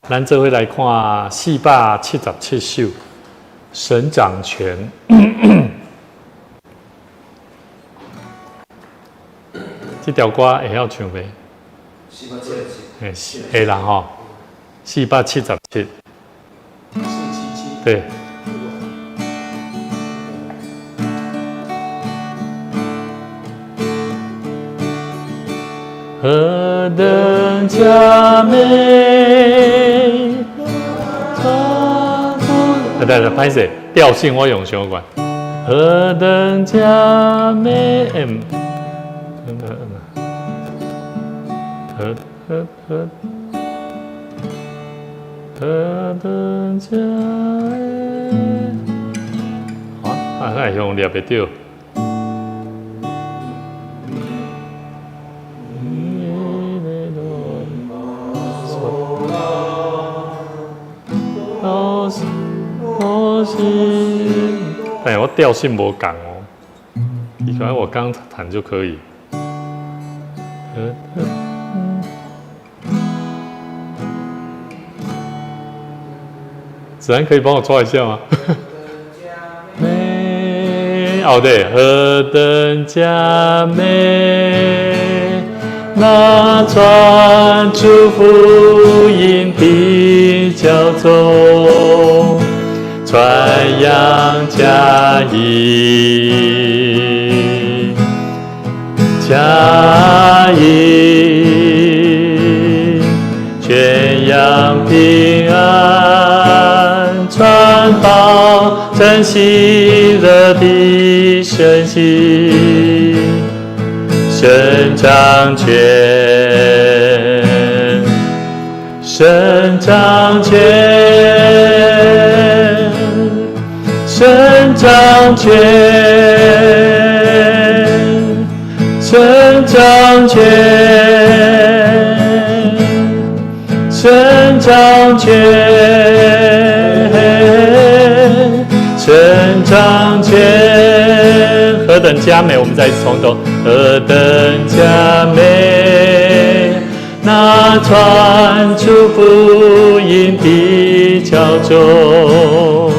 咱这回来看477首《神掌权》。这条歌会晓唱袂？477。黑人吼，477。对。何等佳美！对，拍摄调性我用相关。何等佳美！何等佳美！啊，那用抓袂到。哎，我调性无共哦，你看我刚弹就可以。子安可以帮我抓一下吗？美哦对，何等佳美，那传出福音的教宗。传扬佳音，佳音，宣扬平安，传报真喜乐的神息，神掌权，神掌权。神掌权，神掌权，神掌权，神掌权。何等佳美！我们再一次从头。何等佳美！那传出福音的教宗。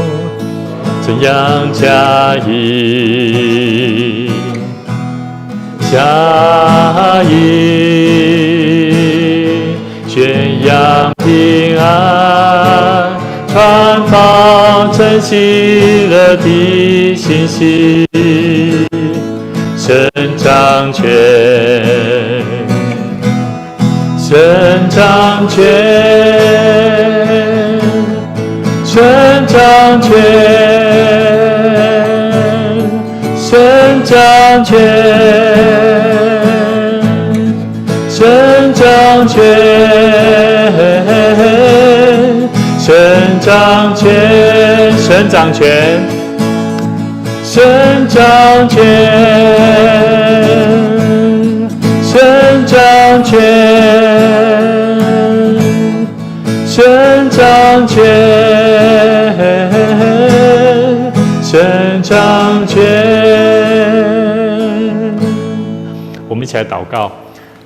宣扬佳音，佳音，宣扬平安，传报真喜乐的信息，神掌权，神掌权，神掌权。神掌权，神掌权，神掌权，神掌权，神掌权，神掌权，神掌权，神掌权。我们一起来祷告，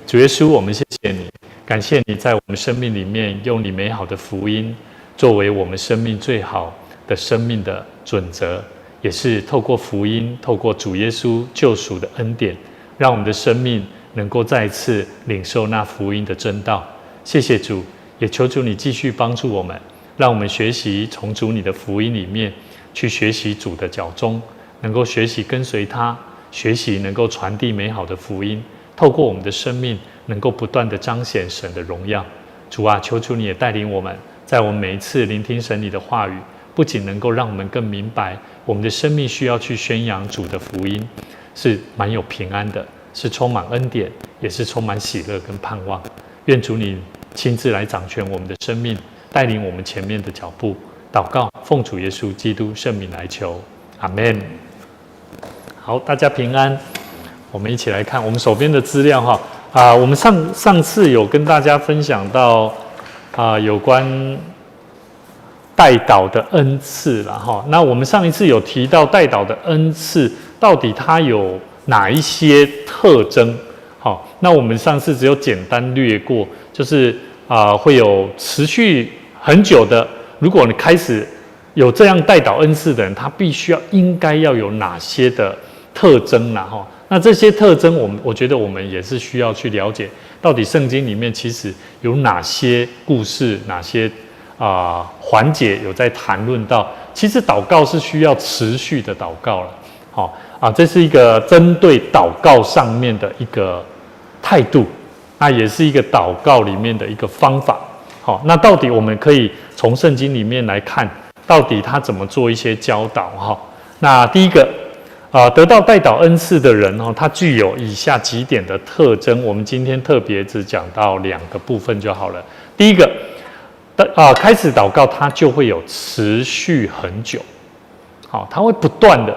主耶稣，我们谢谢你，感谢你在我们生命里面用你美好的福音作为我们生命最好的生命的准则，也是透过福音，透过主耶稣救赎的恩典，让我们的生命能够再一次领受那福音的真道。谢谢主，也求主你继续帮助我们，让我们学习从主你的福音里面去学习主的脚踪，能够学习跟随他，学习能够传递美好的福音，透过我们的生命能够不断的彰显神的荣耀。主啊，求主你也带领我们，在我们每一次聆听神你的话语，不仅能够让我们更明白我们的生命需要去宣扬主的福音，是蛮有平安的，是充满恩典，也是充满喜乐跟盼望。愿主你亲自来掌权我们的生命，带领我们前面的脚步。祷告，奉主耶稣基督圣名来求，阿们。好，大家平安。我们一起来看我们手边的资料哈。我们上次有跟大家分享到有关代祷的恩赐啦哈。那我们上一次有提到代祷的恩赐到底它有哪一些特征？好，那我们上次只有简单略过，就是会有持续很久的。如果你开始有这样代祷恩赐的人，他必须应该要有哪些的特征啦？哈，那这些特征，我觉得我们也是需要去了解，到底圣经里面其实有哪些故事，哪些环节有在谈论到，其实祷告是需要持续的祷告了。好这是一个针对祷告上面的一个态度，那也是一个祷告里面的一个方法。好，那到底我们可以从圣经里面来看，到底他怎么做一些教导哈？那第一个得到代祷恩赐的人他具有以下几点的特征，我们今天特别只讲到2个部分就好了。第一个，开始祷告，他就会有持续很久，好，他会不断的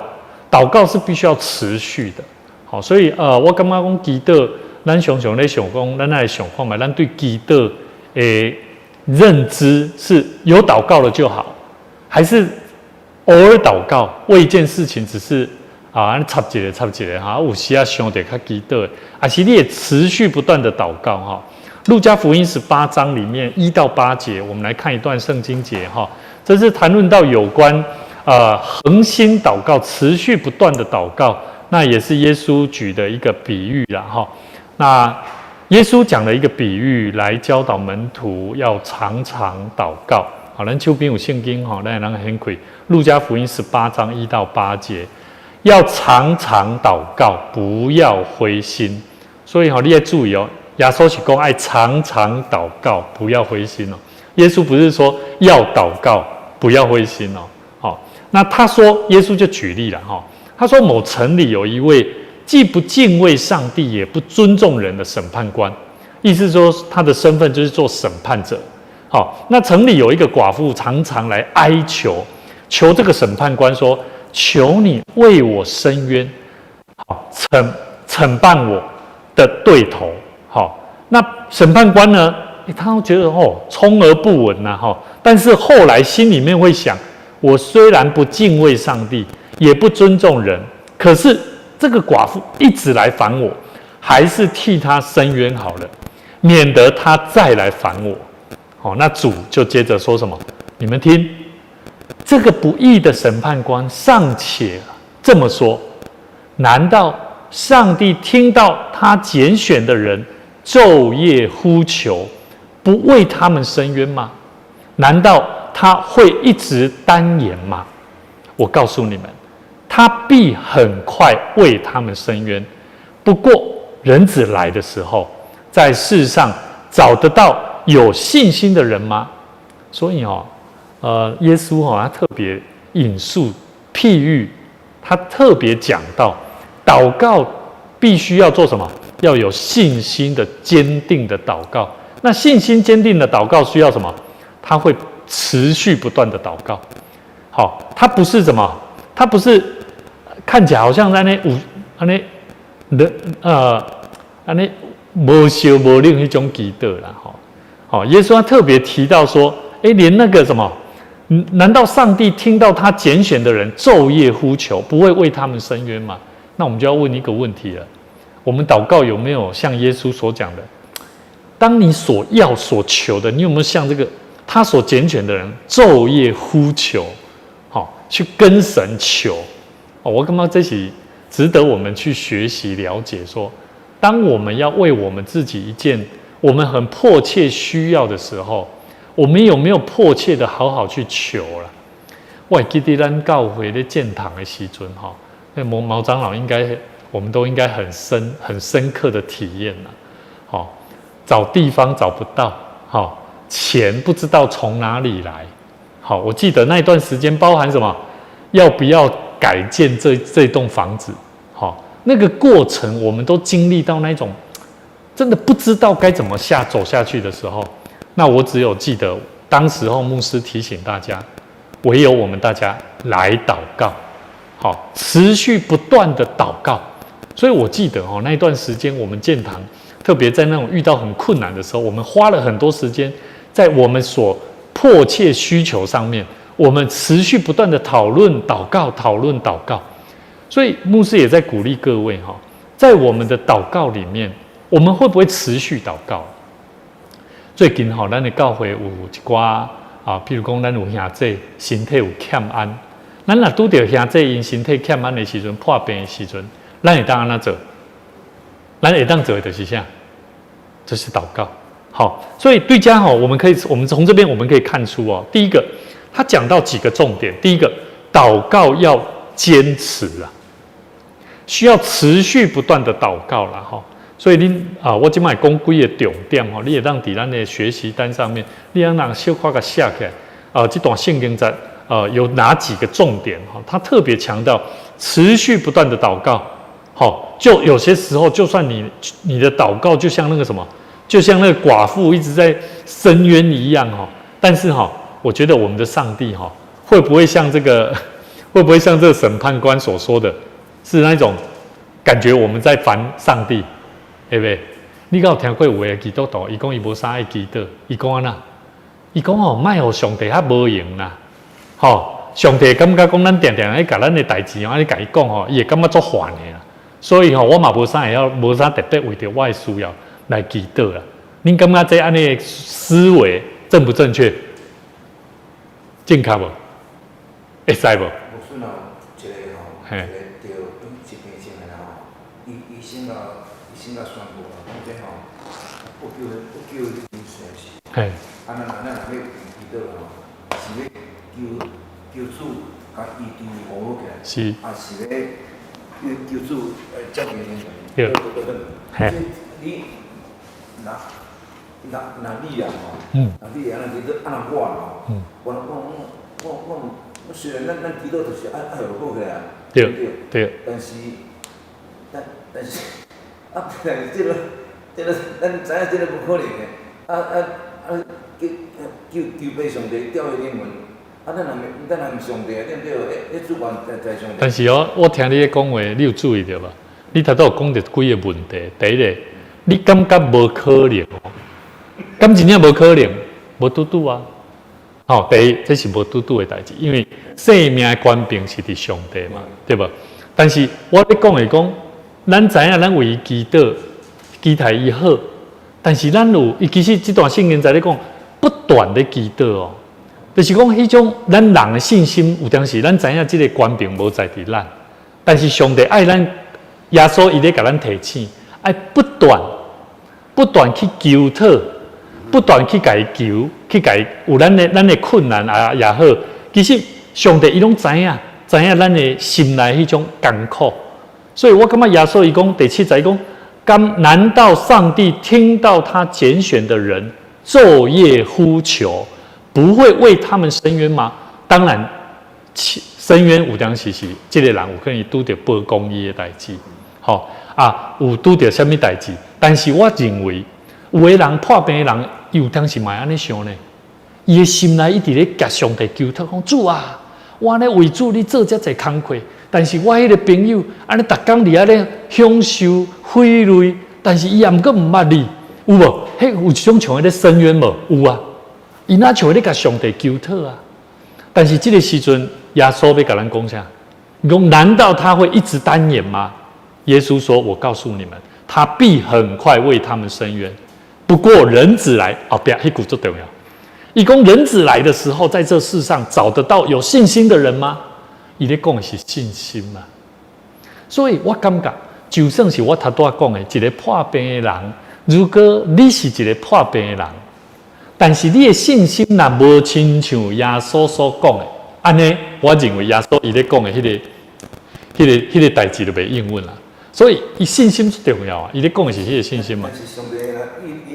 祷告是必须要持续的，好，所以我感觉讲基督，咱常常在想讲，咱来想看嘛，咱对基督的认知是有祷告了就好，还是偶尔祷告，为一件事情只是插一个哈，有时想得较基督，还是你也持续不断的祷告哈。路加福音18章里面1到8节，我们来看一段圣经节哈，这是谈论到有关恒心祷告、持续不断的祷告，那也是耶稣举的一个比喻啦哈。那耶稣讲了一个比喻来教导门徒要常常祷告。好，咱手边有圣经哈，咱能很快。路加福音18章1到8节，要常常祷告，不要灰心。所以你要注意耶稣是说爱常常祷告，不要灰心耶稣不是说要祷告，不要灰心好，那他说，耶稣就举例了他说某城里有一位既不敬畏上帝也不尊重人的审判官，意思说他的身份就是做审判者。好，那城里有一个寡妇常常来哀求这个审判官说：“求你为我伸冤，好惩办我的对头。”好，那审判官呢，他觉得充耳不闻呐但是后来心里面会想：我虽然不敬畏上帝，也不尊重人，可是这个寡妇一直来烦我，还是替她伸冤好了，免得她再来烦我。那主就接着说什么？你们听，这个不义的审判官尚且这么说，难道上帝听到他拣选的人昼夜呼求，不为他们伸冤吗？难道他会一直单言吗？我告诉你们，他必很快为他们伸冤。不过人子来的时候，在世上找得到有信心的人吗？所以耶稣他特别引述譬喻，他特别讲到祷告必须要做什么？要有信心的坚定的祷告。那信心坚定的祷告需要什么？他会持续不断的祷告。好，他不是什么？他不是看起来好像在那无修无令一种基督啦。好，耶稣他特别提到说，连那个什么，难道上帝听到他拣选的人昼夜呼求，不会为他们伸冤吗？那我们就要问一个问题了：我们祷告有没有像耶稣所讲的，当你所要所求的，你有没有像这个他所拣选的人昼夜呼求，去跟神求？我感觉这是值得我们去学习了解说，当我们要为我们自己一件我们很迫切需要的时候，我们有没有迫切的好好去求了？我还记得咱教会在建堂的时阵那毛长老我们都应该很深刻的体验了。找地方找不到，钱不知道从哪里来。我记得那一段时间包含什么？要不要改建这栋房子？那个过程我们都经历到那种真的不知道该怎么走下去的时候，那我只有记得当时候牧师提醒大家，唯有我们大家来祷告，持续不断的祷告。所以我记得那一段时间我们建堂，特别在那种遇到很困难的时候，我们花了很多时间在我们所迫切需求上面，我们持续不断的讨论祷告。所以牧师也在鼓励各位在我们的祷告里面，我们会不会持续祷告？最近吼，咱的教会有一寡啊，譬如讲咱有兄弟身体有欠安，咱若拄着兄弟因身体欠安的时阵，破病的时阵，咱会当安怎做？咱会当做的就是啥？就是祷告。好，所以对家我们从这边我们可以看出哦，第一个，他讲到几个重点。第一个，祷告要坚持啊，需要持续不断的祷告啦哈。所以我今摆讲几个重点吼，你也让伫咱的学习单上面，你让小可给写起来。这段圣经在有哪几个重点哈？他特别强调持续不断的祷告。好，就有些时候，就算你的祷告就像那个什么。就像那个寡妇一直在深渊一样哈，但是我觉得我们的上帝会不会像这个审判官所说的，是那种感觉我们在烦上帝，对不对？你有听过有的基督徒，伊讲伊无啥爱祈祷，伊讲安那，伊讲莫互上帝较无用啦，上帝感觉讲咱定定爱甲咱的代志安尼甲伊讲伊会感觉足烦的啦，所以我嘛无啥特别为着我的需要。来祈祷啦，恁感觉这安尼思维正不正确？正确无？会使无？我孙一个一个着疾病症的医生宣布讲这不救医生是。咱若要祈祷是要救主甲医治好起来，是，是要救主接病人。对。你那你啊那你安尼祈祷，安那我虽然咱祈祷就是爱好起来啊，对不对？但是这个咱知影这个不可能的，求拜上帝吊迄灵魂，咱若毋上帝，对不对？主管在上帝。但是我听你讲话，你有注意到吧？你头拄有讲到几个问题，第一个。你感觉无可能敢真正无可能，无拄拄啊！第一，这是无拄拄的代志，因为生命的权柄是伫上帝嘛，对无？但是我咧讲的讲，咱知影咱为伊祈祷，期待伊好，但是咱其实这段圣经在咧讲，不断的祈祷哦，就是讲迄种咱人的信心，有当时咱知影这个权柄无在伫咱，但是上帝爱咱，耶稣伊咧甲咱提醒。爱不断去求讨，不断去甲伊求，去甲伊有咱的困难也好，其实上帝伊拢知影咱的心内迄种艰苦，所以我感觉耶稣伊讲第7节讲，难道上帝听到他拣选的人昼夜呼求，不会为他们伸冤吗？当然，伸冤有当时是这个人有可能拄着报公义的代志，有拄着什么代志？但是我认为，有的人破病的人，有当时嘛安尼想呢，伊的心内一直咧甲上帝求讨，讲主啊，我咧为主你做遮济工课，但是我迄个朋友安尼逐工伫遐咧享受贿赂，但是伊也毋过毋捌你，有无？有一种像咧深渊无？有啊，伊哪像咧甲上帝求讨啊？但是这个时阵，耶稣要甲咱讲啥？讲难道他会一直单言吗？耶稣说：“我告诉你们，他必很快为他们伸冤。不过人子来，别那句最重要。伊讲人子来的时候，在这世上找得到有信心的人吗？伊咧讲的是信心嘛。所以我感觉，就算是我头拄讲的一个破病的人，如果你是一个破病的人，但是你的信心若无亲像耶稣所讲的，安尼，我认为耶稣伊咧讲的迄个代志就袂应允啦。”所以，伊信心最重要啊！伊咧讲的是迄个信心嘛。但是上帝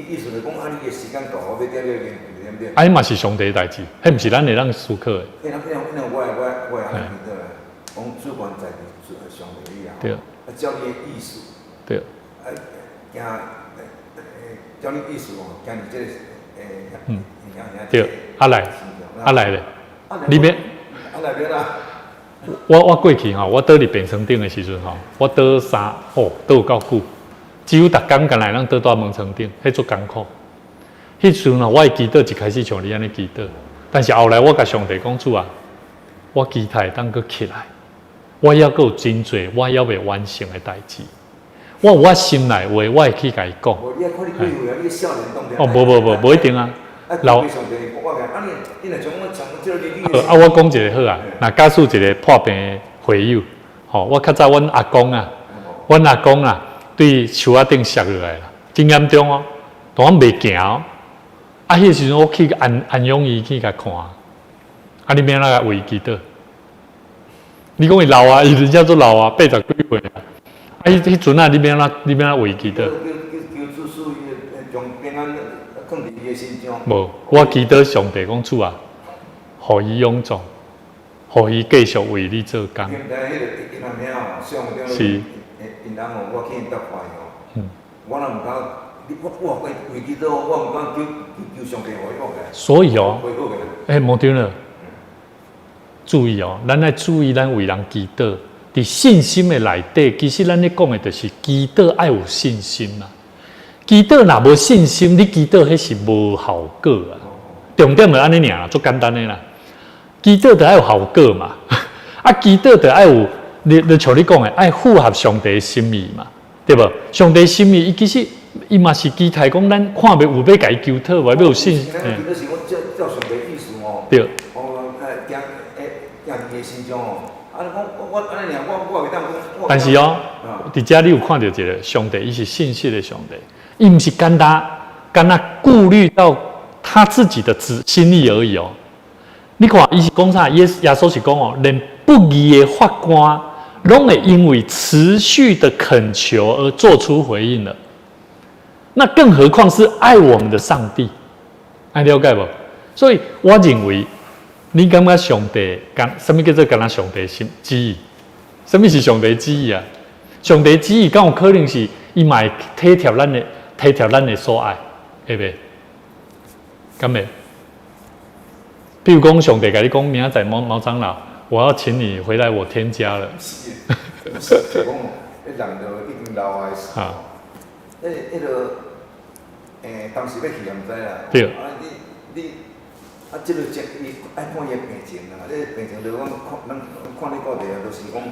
意思是讲，你的时间到，我要点点点。哎嘛是上帝的代志，迄毋是咱会当思考的。因为我安尼的，讲主管在上帝里啊。对。教你艺术。对。教你艺术哦，教你这个对，来咧，里面。来边啦。我过去我倒伫病床顶的时阵我倒倒有够久，只有逐工干来咱倒门床顶，迄足艰苦。迄时阵我的祈祷一开始像你安尼祈祷，但是后来我甲上帝讲主啊，我期待当搁起来，我要有真多我要未完成的代志，我有我心内话，我会去甲伊讲。你要看你几岁啊？你少年当哦，无一定啊。老上帝，我讲啊，你若从我从这个你。好啊，我讲一个好啊。那假使一个破病的会友，吼，我较早阮阿公啊，对树仔顶摔落来啦，真严重哦，当我袂行哦。啊，迄时阵我去安养院去甲看，啊，你免那个维基倒？你讲伊老啊，伊人家都老啊，80几岁啊。啊，迄阵啊，你免那维基倒？无，我祈祷上帝讲主啊，互伊勇壮，互伊继续为你做工。是。所以哦，无对了。注意哦，咱要注意咱为人祈祷，伫信心的内底，其实咱咧讲的就是祈祷爱有信心啦。祈祷若无信心，你祈祷迄是无效果啊。重点就安尼尔啦，足简单的啦。祈祷就爱有效果嘛，啊，祈祷就爱有，你像你讲的，爱符合上帝的心意嘛，对无？上帝的心意，伊其实伊嘛是期待讲，咱看袂有要甲伊求讨，有要有信心。对。但是哦，伫遮你有看到一个上帝，伊是信息的上帝，伊毋是干那顾虑到他自己的心意而已哦。你看，伊是讲啥？耶稣是讲哦，连不义的法官，拢会因为持续的恳求而做出回应了。那更何况是爱我们的上帝，爱了解不？所以我认为。你感觉上帝什么叫做干那上帝心旨意？什么是上帝旨意啊？上帝旨意，敢有可能是伊嘛会体贴咱的所爱，会袂？敢袂？比如讲，上帝甲你讲，明仔载毛长老，我要请你回来我天家了。是讲，人就已经老啊，迄个当时要去也毋知啦。对。你。即个伊爱看伊病情啦，你病情就讲咱看你到底啊，就是讲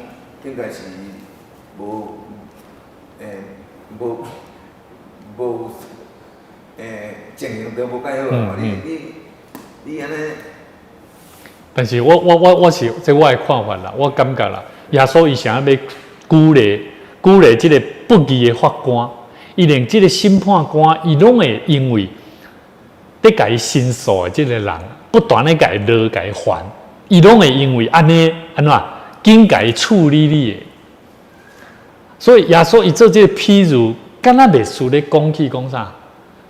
应该是无情形都无介好嘛。你安尼。但是我是这我的看法啦，我感觉啦，耶稣伊想要鼓励即个不义的法官，伊连即个审判官，伊拢会因为。咧甲伊申诉的即个人，不断咧甲伊落甲伊还，伊拢会因为安尼安怎紧甲伊处理你的。所以耶稣伊做即个譬如，敢若袂输咧讲起讲啥？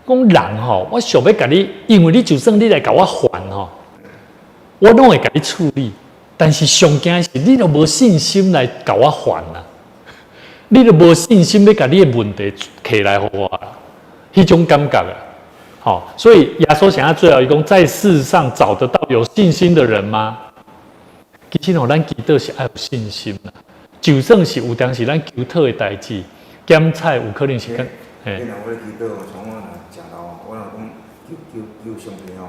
讲人吼，我想要甲你，因为你就算你来甲我还吼，我拢会甲你处理。但是上惊是，你都无信心来甲我还啦，你都无信心要甲你的问题摕来互我啦，迄种感觉啊。好，所以耶稣想要最后一讲，在世上找得到有信心的人吗？其实咱祈祷是爱有信心啦。就算是有当时咱求讨的代志，检测有可能是跟。我祈祷，从我食老，我讲求上帝吼，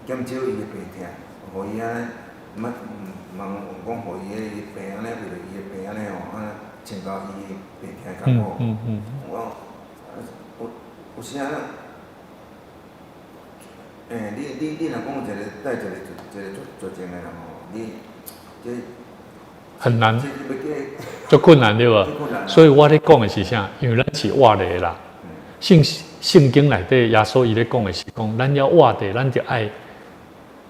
减少伊的病痛，互伊安尼，讲互伊的病安尼，为了伊的病安尼吼，增加伊的病痛较好。有时啊。你若讲带一个绝症的人吼，你这很难，足困难对吧？所以我咧讲的是啥？因为咱是活的啦。圣经内底耶稣伊咧讲的是讲，咱要活的，咱就爱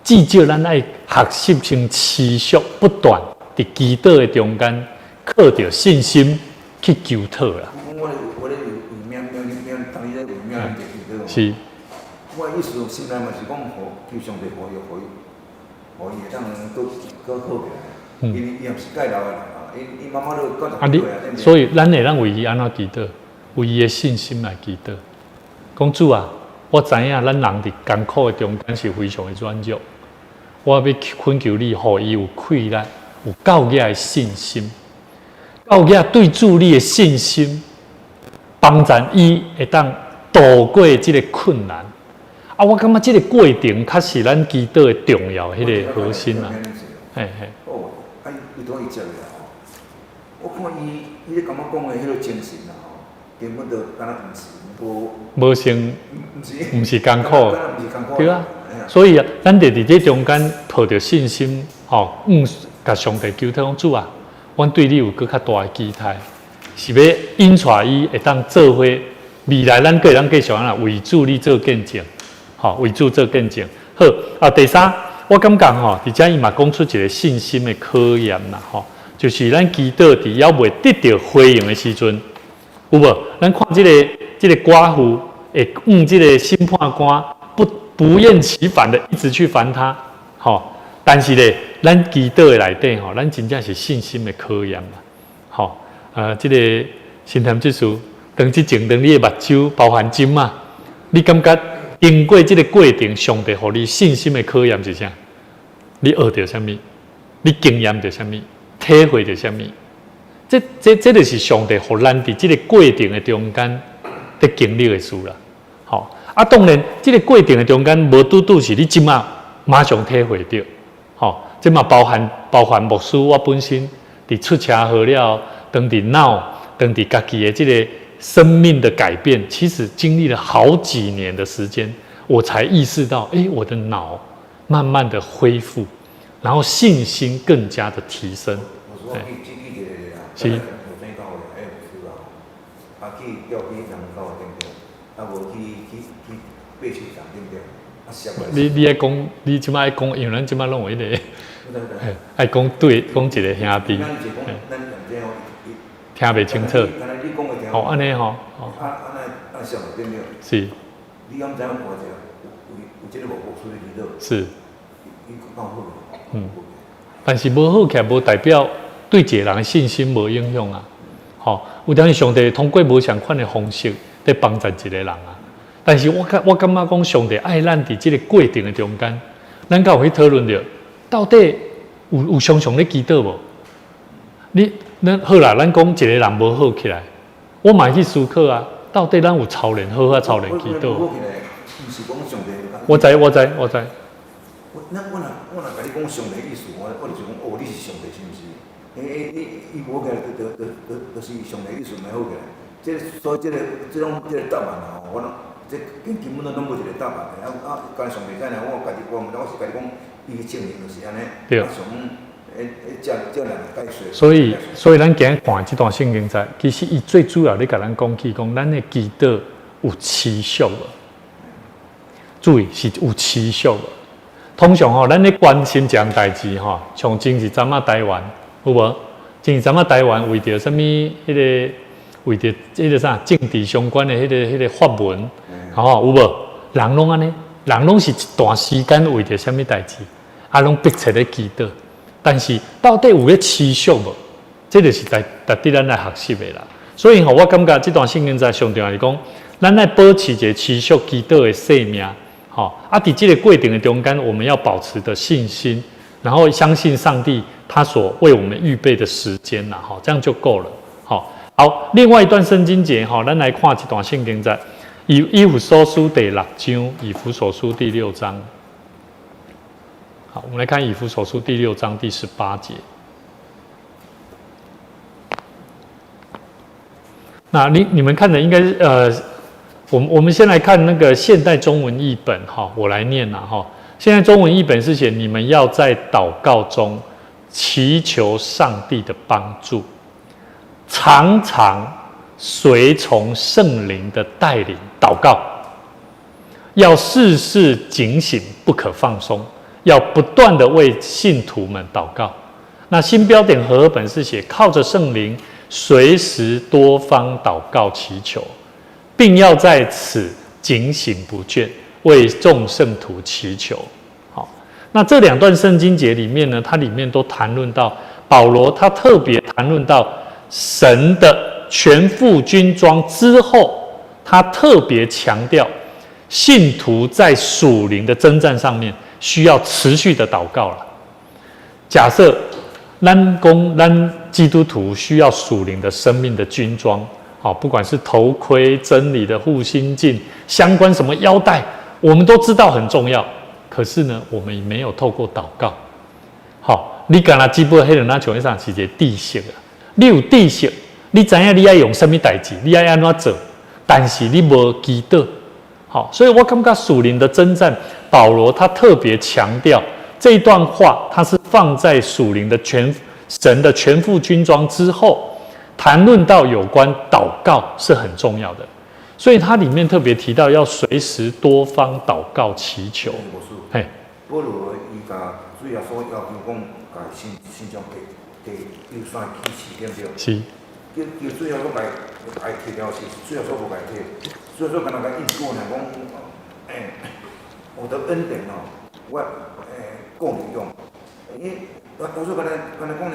至少咱爱学习成持续不断伫祈祷的中间，靠着信心去求讨啦。我咧为命，当伊咧为命伫祈祷。是。我意思心内嘛是讲，求上帝互伊会当搁好起来。伊也毋是介老的人啊，伊慢慢都过十几岁啊。所以咱会为伊安怎祈祷？为伊的信心来祈祷。讲主啊，我知影咱人伫艰苦的中间是非常的软弱，我要恳求你，互伊有气力，有够额的信心，够额对主你的信心，帮助伊会当度过这个困难。啊，我感觉这个过程确实咱祈祷的重要，迄个核心啊。嘿。哦，伊拄伊接的吼，我看伊咧感觉讲的迄个精神啊，根本就敢若无成，毋是艰苦，对啊。啊。所以啊，咱得伫这中间抱着信心，甲上帝求讨讲主啊，阮对你有更较大的期待，是要引带伊会当做伙，未来咱个人继续啊为主你做见证，为主做见证。好啊，第三，我感觉伫遮伊嘛讲出一个信心的考验啦，就是咱祈祷伫还未得到回应的时阵，有无？咱看这个寡妇会这个审判官不厌其烦的一直去烦他，但是咧，咱祈祷的内底咱真正是信心的考验嘛，这个心潭之书，当之前当你的目睭包含针嘛，你感觉经过这个过程，上帝给你信心的考验是啥？你学到什么？你经验到什么？体会到什么？这就是上帝给咱伫这个过程的中间的经历的事啦。当然，这个过程的中间，无拄拄是你即马上体会到，这嘛包含牧师我本身伫出车祸了，当伫脑，当伫家己的这个生命的改变，其实经历了好几年的时间，我才意识到，我的脑慢慢的恢复，然后信心更加的提升。是。你爱讲，你即摆爱讲，因为咱即摆拢有迄个，爱讲对，讲一个兄弟，听袂清楚。安尼吼，是。是。但是无好起来，无代表对一个人的信心无影响啊。有当上帝通过无相款的方式在帮助一个人啊。但是我感觉讲，上帝爱咱伫这个过程的中间，咱才有去讨论着，到底有常常咧祈祷无？咱好啦，咱讲一个人无好起来，我嘛去思考啊，到底咱有操练好啊，操练祈祷？我知。我若甲你讲上帝意思，我就是讲，你是上帝是毋是？伊无起来，就是上帝意思咪好起来。所以这种答案我这根本都无一个答案的。干上帝在呢，我是家己讲，伊证明就是安尼。对。这两个解说。所以咱今日看这段圣经在，其实伊最主要咧，甲咱讲起讲，咱的祈祷有持续的。注意是有持续的。通常咱咧关心一项代志像前一阵台湾有无？前一阵台湾为着什么？为着迄个啥政治相关的迄个发文，有无？人拢安尼，人拢是一段时间为着什么代志，拢迫切咧祈祷。但是到底有咧持续无？这就是值得咱来学习的啦。所以我感觉这段圣经在上重要是讲，咱来保持一个持续祈祷的生命。伫这个过程的中间，我们要保持的信心，然后相信上帝他所为我们预备的时间啦，这样就够了。好，另外一段圣经节，咱来看一段圣经在以弗所书第6章，以弗所书第6章。好，我们来看以弗所书第6章第18节。那你们看的应该是我们先来看那个现代中文译本我来念现在中文译本是写你们要在祷告中祈求上帝的帮助，常常随从圣灵的带领祷告，要事事警醒，不可放松，要不断的为信徒们祷告。那新标点和合本是写靠着圣灵随时多方祷告祈求，并要在此警醒不倦，为众圣徒祈求。好，那这两段圣经节里面呢，它里面都谈论到保罗，他特别谈论到神的全副军装之后，他特别强调信徒在属灵的征战上面需要持续的祷告了。假设咱基督徒需要属灵的生命的军装。不管是头盔、真理的护心镜、相关什么腰带，我们都知道很重要。可是呢，我们没有透过祷告。你敢若只不过迄两那像上是一个知识啊，你有知识，你知影你要用什么代志，你要安怎做，但是你无祈祷。好，所以我感觉属灵的征战，保罗他特别强调这一段话，他是放在属灵的神的全副军装之后，谈论到有关祷告是很重要的，所以它里面特别提到要随时多方祷告祈求。嘿，保罗伊甲主要所要求讲，甲心中给有啥启示对不对？是。叫主要所来提了是，主要所无来提，主要所敢若甲应过呢讲，我的恩典哦，我够你用。我说敢若讲呢，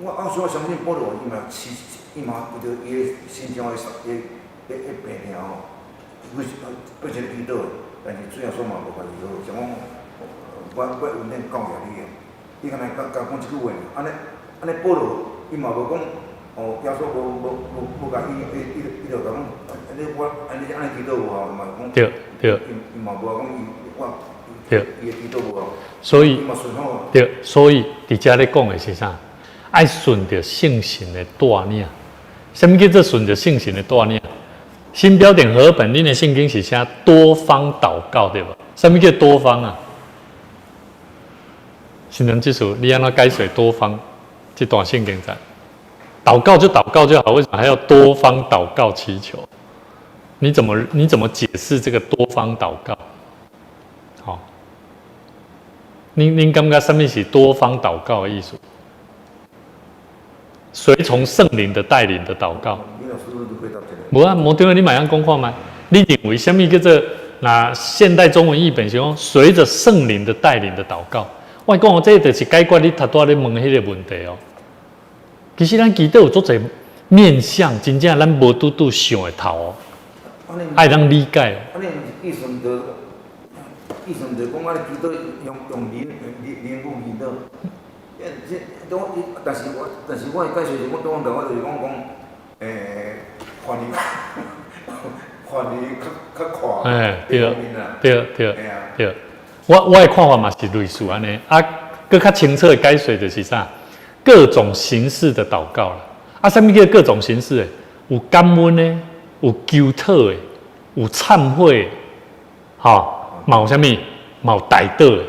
我相信保罗伊嘛伊为着伊的心中的病痛哦，变成祈祷的，但是主要所嘛无法祈祷，像讲我有恁教育你的，伊敢若甲讲一句话，安尼保罗伊嘛无讲。耶稣无甲伊就讲，安尼祈祷有效，嘛讲，对，伊嘛无讲伊祈祷无效，所以伊嘛顺好。对，所以伫遮咧讲的是啥？爱顺着圣神的带领。什么叫做顺着圣神的带领？新标点和本恁的圣经是写多方祷告，对吧？什么叫多方啊？新人技术，你安怎解释多方？这段圣经在。祷告就祷告就好，为什么还要多方祷告祈求？你怎么解释这个多方祷告？好，您感觉什么是多方祷告的意思？随从圣灵的带领的祷告。无啊，无对啊，你马上讲看嘛。你认为什么叫做那现代中文译本是讲随着圣灵的带领的祷告？我讲这就是解决你头拄咧问迄个问题哦。其实咱祈祷有足侪面向，真正咱无拄想会透哦，爱咱理解哦。安尼意思就讲，安尼祈祷用灵语祈祷。但是我的解释是讲，多方祷告就是讲范围较宽。对。我的看法嘛是类似安尼，更较清楚的解释就是啥？各种形式的祷告啦，什么叫各种形式的？有感恩的，有求讨的，有忏悔的，嘛有啥物？嘛有代祷的，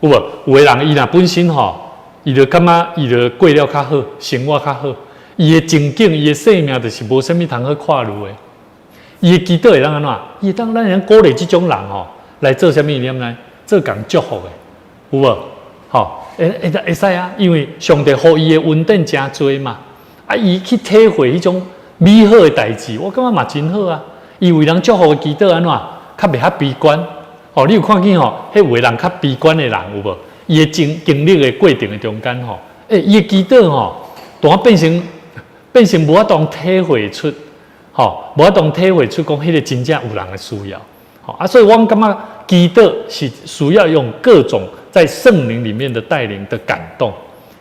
有无？有的人伊若本身伊就感觉伊就过了较好，生活较好，伊的情景、伊的生命就是无啥物通好看入的。伊的祈祷会当安怎？伊当咱人鼓励这种人来做啥物念呢？做共祝福的，有无？会使啊，因为上帝予伊的恩典真多嘛，伊去体会迄种美好的代志，我感觉嘛真好啊。伊为人祝福的祈祷安怎？较袂遐悲观。你有看见迄为人较悲观的人有无？伊的经历的过程的中间伊的祈祷当变成无法当体会出，无法当体会出讲迄个真正有人的需要。所以我感觉祈祷是需要用各种在圣灵里面的带领的感动，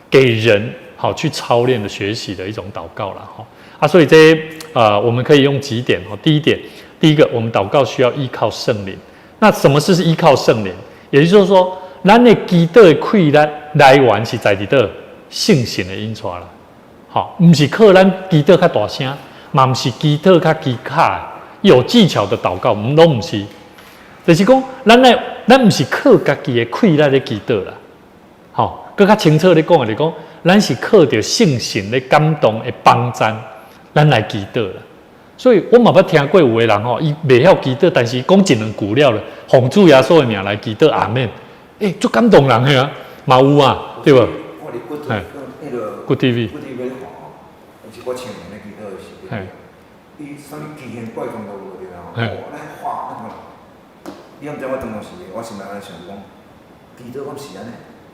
给人去操练的学习的一种祷告啦所以我们可以用几点第一个，我们祷告需要依靠圣灵。那什么是依靠圣灵？也就是说，咱的祈祷的溃来源是在伫倒圣神的引出啦。不是靠咱祈祷较大声，嘛不是祈祷较技巧有技巧的祷告，拢不是。就是讲，咱不是靠家己的气力咧祈祷啦，更较清楚咧讲就是讲，咱是靠着圣神的感动的帮助，咱来祈祷啦。所以我嘛捌听过有的人伊袂晓祈祷，但是讲一两句了，奉主耶稣的名来祈祷，阿免，足感动人个啊，嘛有啊，对无？Good TV。是我请人咧祈祷的时，伊啥物奇形怪状都有对啦，你毋知我当时我心内咧想讲，祈祷我是安尼，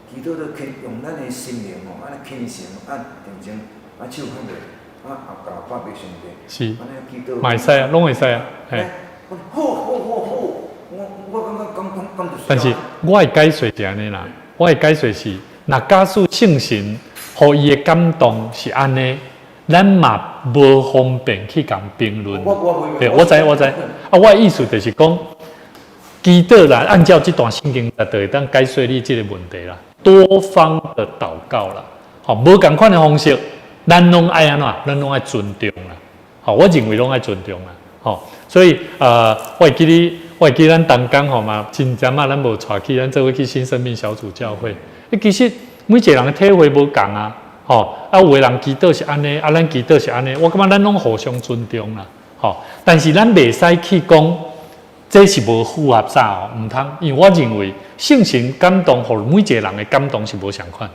祈祷都用咱的心灵安尼虔诚，定睛，手放落，后甲拜拜上帝，是，安尼祈祷，嘛会使啊，拢会使啊，好，我感觉。但是我的解说是安尼啦，我的解说是，若假使圣神互伊的感动是安尼，咱嘛无方便去共评论。对，我知。我的意思就是讲。祈祷啦，按照这段圣经就会当解说你这个问题啦。多方的祷告啦，无同款的方式，咱拢爱安怎？咱拢爱尊重啦。好，我认为拢爱尊重啦。好，所以我会记咱同工吼嘛，真正咱无带去咱做伙去新生命小组教会。其实每一个人的体会无共啊。吼，有的人祈祷是安尼，咱祈祷是安尼，我感觉咱拢互相尊重啦。吼，但是咱袂使去讲，这是无符合啥哦，唔通，因为我认为圣神感动，互每一个人的感动是无相款。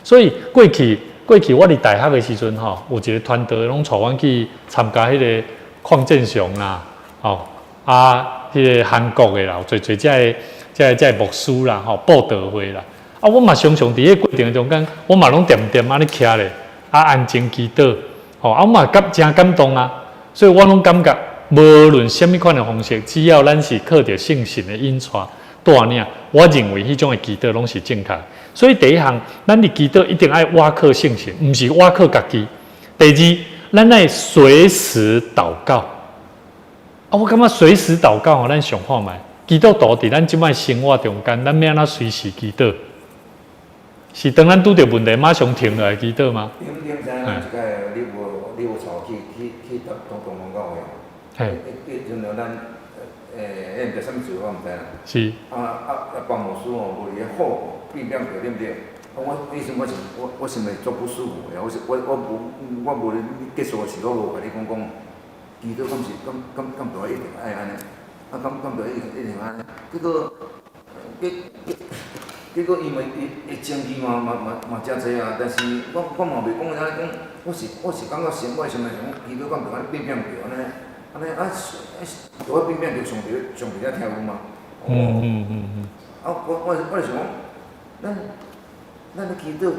所以过去我伫大学的时阵吼，有一个团队拢带阮去参加迄个邝正雄啦，吼迄个韩国的啦，有侪这牧师啦，吼布道会啦。我嘛常常伫迄过程中间，我嘛拢点安尼徛咧，安静祈祷，吼，我嘛真感动啊。所以我拢感觉，无论什么款的方式，只要咱是靠着圣神的引带带领，我认为迄种的祈祷拢是正确。所以第一项，咱的祈祷一定爱挖靠圣神，毋是挖靠家己。第二，咱爱随时祷告。我感觉随时祷告吼，咱上好买。祈祷道伫咱即摆生活中间，咱要安怎随时祈祷？是当咱拄着问题，马上停落来祈祷吗？你知影一个你有操去东方教会？嘿。阵了咱毋知啥物事我毋知啦。是。帮牧师哦，无伊好变对对不对？我以前我是咪足不舒服呀？我无结束的时候，我甲你讲，祈祷敢是敢着一定爱安尼，敢着一定安尼。结果因为伊证据嘛真济啊，但是我嘛袂讲安尼讲，我是感觉生活上来讲，祈祷敢着安尼变着安尼着我变着上帝才听有嘛。我是想讲，咱咧祈祷，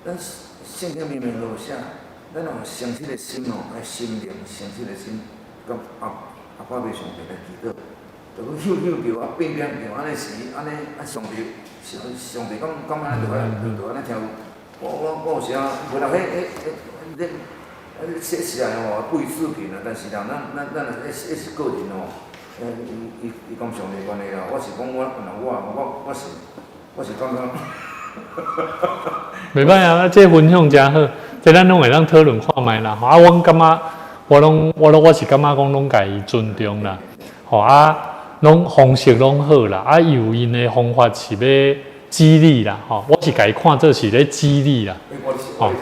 咱圣经明明有写，咱用诚实的心哦，爱心灵诚实的心，甲阿爸俾上帝来祈祷。就去叫变叫安尼时，安尼上帝敢安尼就安尼听。我有时啊，无啦，说实在吼，不予置评啦。但是啦，咱是个人吼，伊讲上帝关系啦。我是讲我是感觉。袂歹啊，这分享真好，这咱拢会当讨论看卖啦。我感觉我是感觉讲拢家己尊重啦，拢方式拢好啦，有因的方法是要激励啦，我是家己看做是咧激励啦，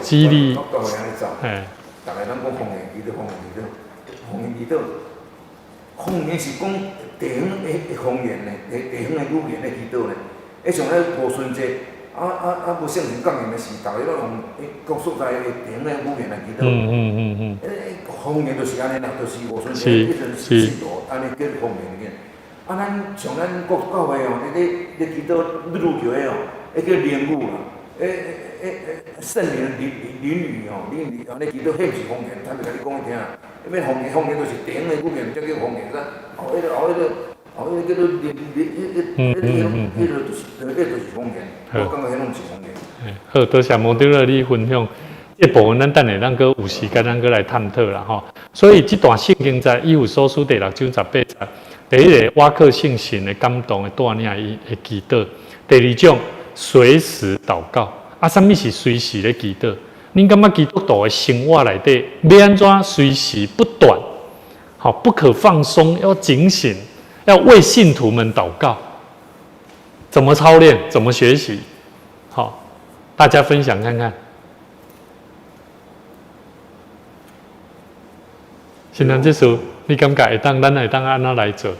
激励。嘿。大家咱讲方言祈祷，方言是讲地方的方言咧，地方的语言咧祈祷咧。像咧无春节，无圣神降临的时，大家拢用各所在的地方的语言来祈祷。方言就是安尼啦，就是无春节一阵时度，安尼叫方言个。咱像咱国教会哦，咧祈祷日教的哦，迄叫灵语啦，圣灵灵语哦，安尼祈祷，迄毋是方言，他袂甲你讲听。咩方言就是地方的语言，才叫方言噻。后迄个叫做灵，迄就是方言。我感觉迄拢是方言。好，多谢毛长老你分享。这部分咱等下咱有时间咱来探讨啦吼。所以这段圣经在以弗所书第6章18节，第一个挖靠圣神的感动的带领伊的祈祷，第二种随时祷告。什么是随时的祈祷？恁感觉基督徒的生活内底要安怎随时不断，不可放松，要警醒，要为信徒们祷告。怎么操练？怎么学习？好，大家分享看看。现在这首你感觉咱会当按怎来做？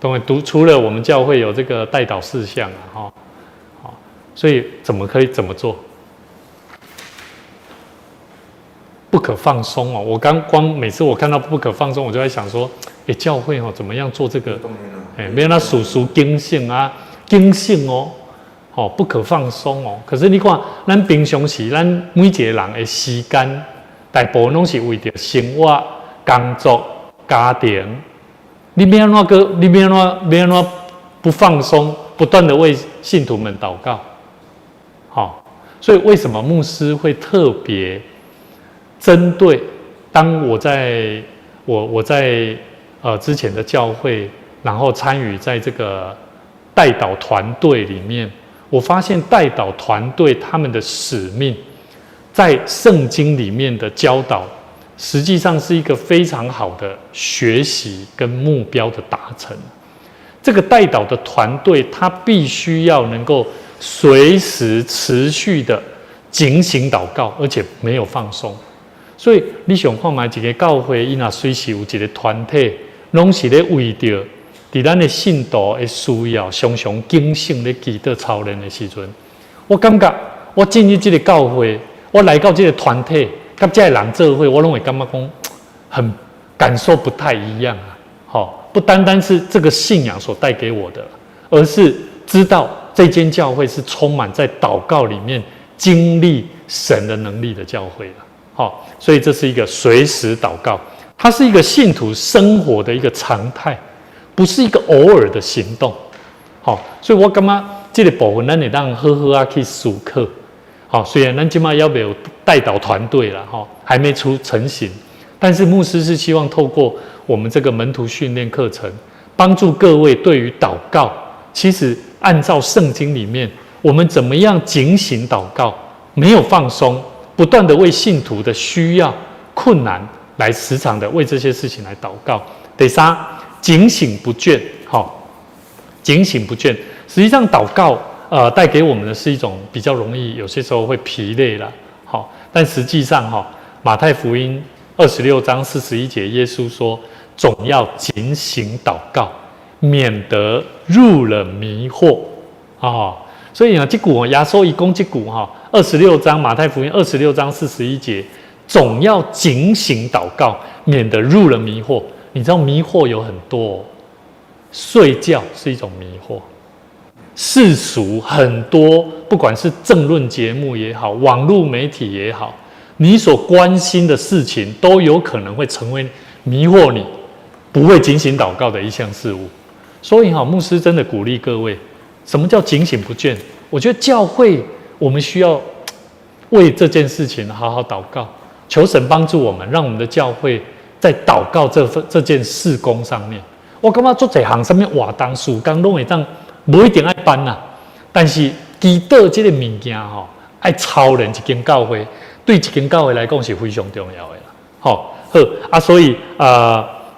当然除了我们教会有这个代祷事项啊，所以怎么做？不可放松哦！我光每次我看到不可放松，我就在想说，教会怎么样做这个？没有那属警醒啊，警醒哦，不可放松哦。可是你看，咱平常时咱每一个人的时间，大部分拢是为着生活、工作、家庭。你要安怎不放松，不断的为信徒们祷告？所以为什么牧师会特别针对？当我在之前的教会，然后参与在这个代祷团队里面，我发现代祷团队他们的使命，在圣经里面的教导，实际上是一个非常好的学习跟目标的达成。这个代祷的团队，他必须要能够随时持续的警醒祷告，而且没有放松。所以你想看嘛，一个教会伊若随时有一个团体，拢是咧为着伫咱的信徒的需要，常常警醒咧祈祷操练的时阵，我感觉我进入这个教会，我来到这个团体，跟这个人做伙，我拢会感觉讲很感受不太一样啊。好，不单单是这个信仰所带给我的，而是知道这间教会是充满在祷告里面经历神的能力的教会了。好，所以这是一个随时祷告，它是一个信徒生活的一个常态，不是一个偶尔的行动。好，所以我感觉这个部分咱会当好好啊去思考。好，虽然咱今麦要没有代祷团队了，哈，还没成型，但是牧师是希望透过我们这个门徒训练课程，帮助各位对于祷告，其实按照圣经里面，我们怎么样警醒祷告，没有放松。不断的为信徒的需要、困难来时常的为这些事情来祷告。第三，警醒不倦，警醒不倦。实际上，祷告带给我们的是一种比较容易，有些时候会疲累了，但实际上马太福音26章41节，耶稣说：“总要警醒祷告，免得入了迷惑。”所以这句耶稣一讲这句26章马太福音26章41节，总要警醒祷告，免得入了迷惑。你知道迷惑有很多睡觉是一种迷惑，世俗很多，不管是政论节目也好，网络媒体也好，你所关心的事情都有可能会成为迷惑你不会警醒祷告的一项事物。所以牧师真的鼓励各位，什么叫警醒不倦？我觉得教会我们需要为这件事情好好祷告，求神帮助我们，让我们的教会在祷告这件事工上面。我感觉做这行上面活动事工拢会当不一定爱办啦，但是祈祷这个物件爱超人一间教会，对一间教会来讲是非常重要的啦。好所以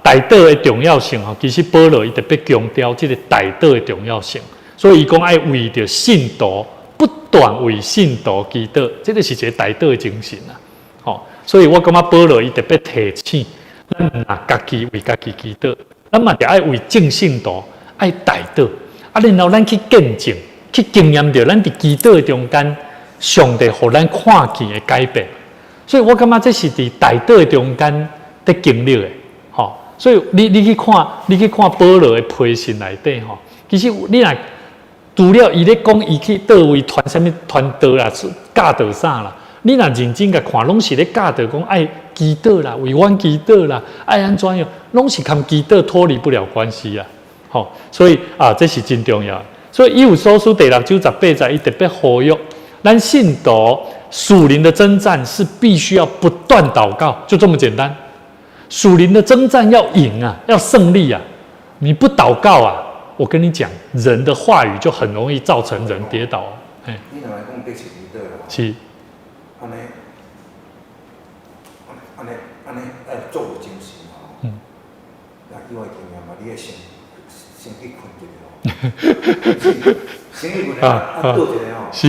代祷的重要性其实保罗伊特别强调这个代祷的重要性。所以，伊讲爱为着信徒不断为信徒祈祷，这个是一个代祷的精神啦。所以我感觉保罗伊特别提醒，咱若家己为家己祈祷，咱嘛得爱为正信徒爱代祷，然后咱去见证、去经验到咱伫祈祷的中间，上帝互咱看见的改变。所以我感觉这是伫代祷的中间的经历的。所以你去看保罗的批信内底其实你若除了伊咧讲伊去倒位传什么传道啦、教导啥啦，你若认真甲看，拢是咧教导讲爱祈祷啦、为阮祈祷啦、爱安怎样，拢是跟祈祷脱离不了关系啊。所以这是真重要。所以以弗所书第6章18节，伊特别呼吁咱信徒属灵的征战是必须要不断祷告，就这么简单。属灵的征战要赢啊，要胜利啊！你不祷告啊，我跟你讲，人的话语就很容易造成人跌倒。你若来讲得是祈祷啦，是。安尼做有精神那以我经验嘛，你先去困一下先去困倒一下是。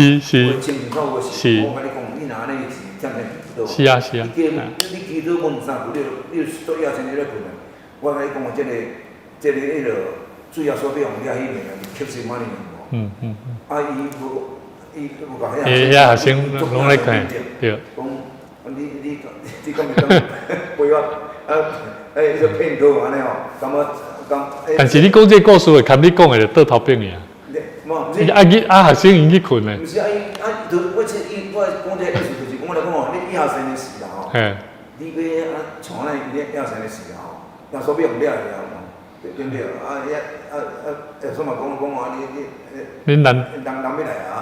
精神好我是。我跟你讲，你若安尼是这样祈祷。是啊。你祈祷问啥？你做夜先在咧困啊。我跟你讲，这个迄落主要所要用了迄面啊，吸收马尼伊无讲遐学生拢咧看，对。讲你讲规划迄个骗徒安尼但是你讲这个故事会看你讲的就倒头边去啊。学生已经去困咧。不是我讲这意思就是讲来讲你夜生的事啦你要创咱夜生的事啦若所要用了对不对？什么讲你人要来啊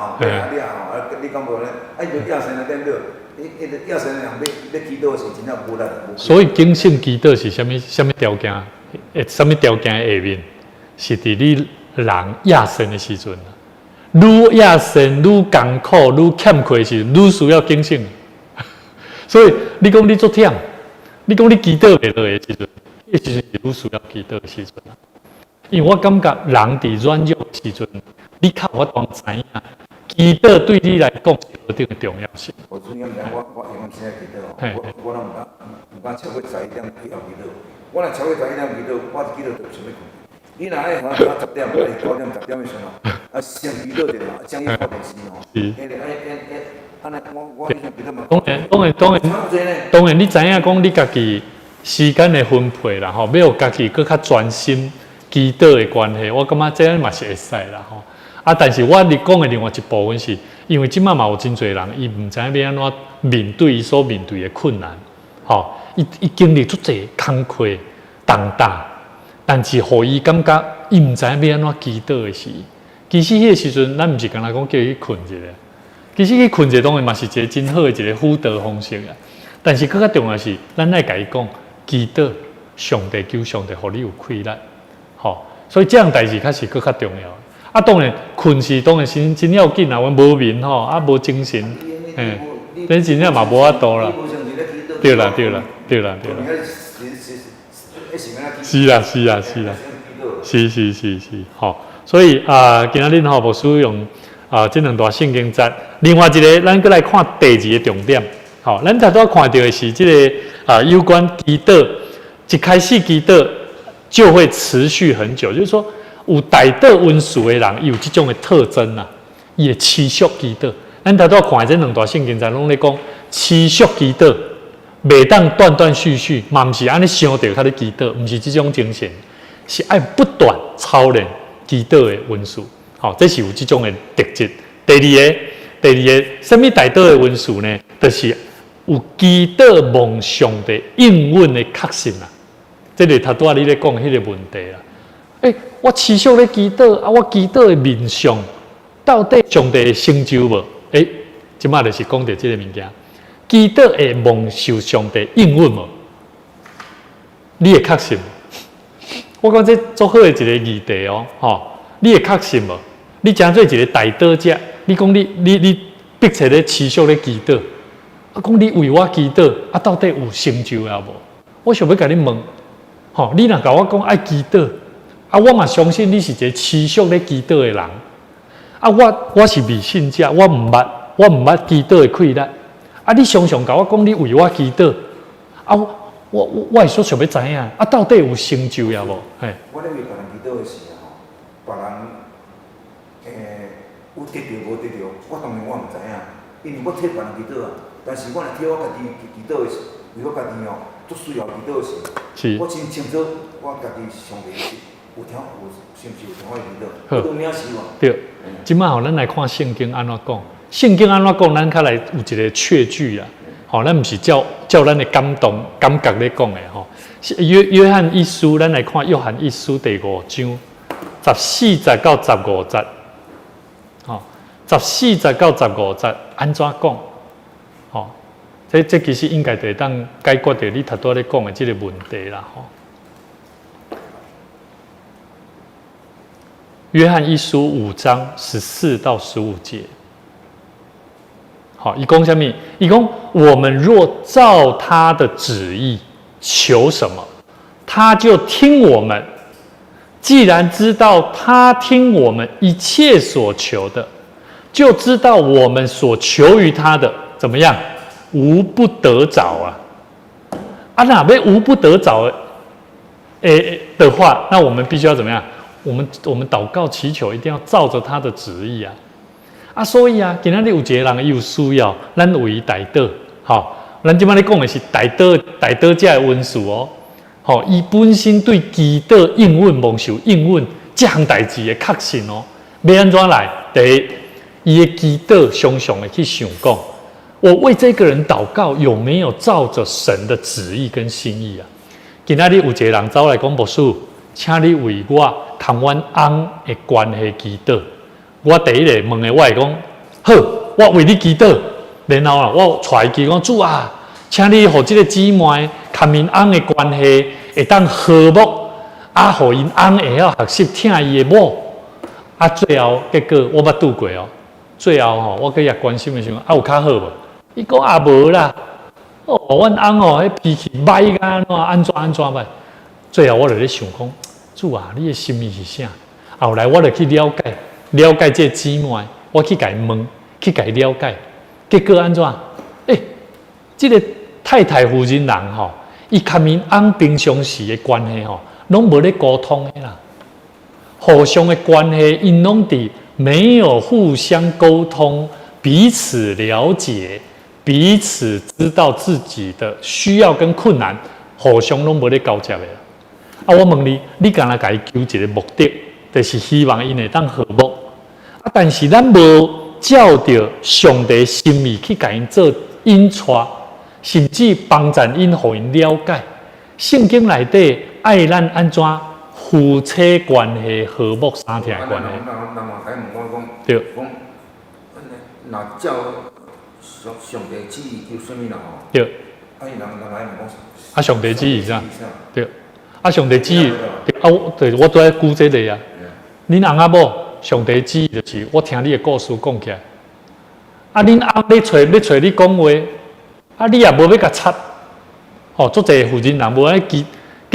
你讲无咧？就夜生的点对，夜生的人要祈祷是真正无力。所以警醒祈祷是什么条件？什么条件的下面？是伫你人夜生的时阵，愈亚神愈艰苦愈欠缺时，愈需要警醒。所以你讲你做忝，你讲你祈祷袂落的时阵，迄时阵是愈需要祈祷的时阵啊。因为我感觉人伫软弱的时阵，你较有法当知影，祈祷对你来讲是何等的重要性。我昨天讲我用现在祈祷，我拢唔敢超过11点以后祈祷。我若超过11点祈祷，我祈祷就想要困。你若爱10点，9点、10点的时候，先祈祷者嘛，将伊放电视吼。是。安尼我祈祷嘛。当然，你知影讲你家己时间的分配啦，吼，要有家己更较专心祈祷的关系，我感觉这样嘛是会使啦，吼。啊，但是我你讲的另外一部分是，因为即摆嘛有真侪人，伊唔知影要安怎面对伊所面对的困难，吼，伊经历足侪坎坷、重大，但是互伊感觉伊唔知影要安怎祈祷的时，其实迄个时阵，咱唔是干那讲叫伊困一下，其实伊困一下当然嘛是一个真好的一个辅导方式啊。但是更较重要是，咱爱甲伊讲祈祷，上帝求上帝，互你有快乐，吼，所以这样代志较是更较重要。啊，当然困是当然真要紧啊，阮无眠吼，啊无精神，这真正嘛无法度啦。对啦。是啦，吼。所以今仔日吼无使用这两大圣经节。另外一个，咱再来看第二个重点。好，咱头拄看到的是这个有关祈祷，一开始祈祷就会持续很久，就是说。有大祷温数的人，有这种的特征啊，伊会持续祈祷。咱头拄看这两大圣经，在拢咧讲持续祈祷，袂当断断续续，嘛毋是安尼想着较咧祈祷，毋是这种精神，是爱不断操练祈祷的温数。好，这是有这种的特质。第二个，什么大祷的温数呢？就是有祈祷梦想的应允的确信啊。这个头拄你咧讲迄个问题啦。我持续咧祈祷啊，我祈祷的面上到底上帝会成就无？即马就是讲到这个物件，祈祷会蒙受上帝应允无？你会确信无？我讲这足好的一个议题哦，吼，你会确信无？你真做一个大祷者，你讲你迫切咧持续咧祈祷，啊，讲你为我祈祷啊，到底有成就啊无？我想要甲你问，吼，你若甲我讲爱祈祷。啊，我嘛相信你是一个持续咧祈祷的人。啊，我是未信者，我毋捌祈祷的快乐。啊，你常常甲我讲你为我祈祷，啊，我会所想要知影，啊，到底有成就也无？嘿。我咧为别人祈祷的时候，别人有得着无得着，我当然我毋知影，因为我替别人祈祷啊。但是我若替我家己祈祷的时，为我家己哦，足需要祈祷的时，我真清楚我家己上帝是。有成就，有法祈祷，有名希望。对，即摆吼，咱来看圣经安怎讲。圣经安怎讲，咱较来有一个确据啊。吼，咱毋是照咱的感觉咧讲的吼。约翰一书，咱来看约翰一书第5章14节到15节。吼，14节到15节安怎讲？吼，这其实应该就当解决着你头拄咧讲的这个问题啦。吼。约翰一书5章14到15节，好，伊讲什么？伊讲我们若照他的旨意求什么，他就听我们。既然知道他听我们一切所求的，就知道我们所求于他的怎么样，无不得着啊！啊，那要无不得着的话，那我们必须要怎么样？我们祷告祈求一定要照着他的旨意啊！所以今仔日有一个人有需要，咱为伊代祷，好，咱即摆咧讲的是代祷者的温数哦，好，伊本身对祈祷应允蒙受应允这项代志的确信哦，要安怎来？第一，伊的祈祷常常的去想讲，我为这个人祷告有没有照着神的旨意跟心意啊？今仔日有一个人走来讲，牧师，请你为我同阮翁的关系祈祷。我第一个问的，我会讲好，我为你祈祷。然后我带伊讲主啊，请你互这个姊妹同因翁的关系会当和睦，啊，互因翁会晓学习听伊的某，啊，最后结果我捌拄过哦。最后吼，我去遐关心的时候，有较好无？伊讲也无啦。哦，阮翁哦，迄脾气歹个安怎歹？最后我就咧想讲，主啊，你的心意是啥？后来我就去了解这姊妹，我去甲伊问，去甲伊了解，结果安怎？这个太太夫人人吼，伊甲因翁平常时的关系吼，拢无咧沟通的啦，互相的关系，因拢伫没有互相沟通，彼此了解。彼此知道自己的需要跟困难，互相拢无咧交接的。啊，我问你，你敢若甲伊求一个目的，就是希望因会当和睦。啊，但是咱无照着上帝心意去甲因做引带，甚至帮助因，互因了解圣经内底爱咱安怎夫妻关系和睦三体的关系。对。那照上帝旨意叫什么啦？对。人来问讲。啊，上帝旨意啥？对。啊，上帝旨意，对，我都在估这个啊。恁翁仔某，上帝旨意就是我听你的故事讲起来。啊，恁翁要找你讲话，啊，你也无要甲插。哦，足侪妇人人无爱结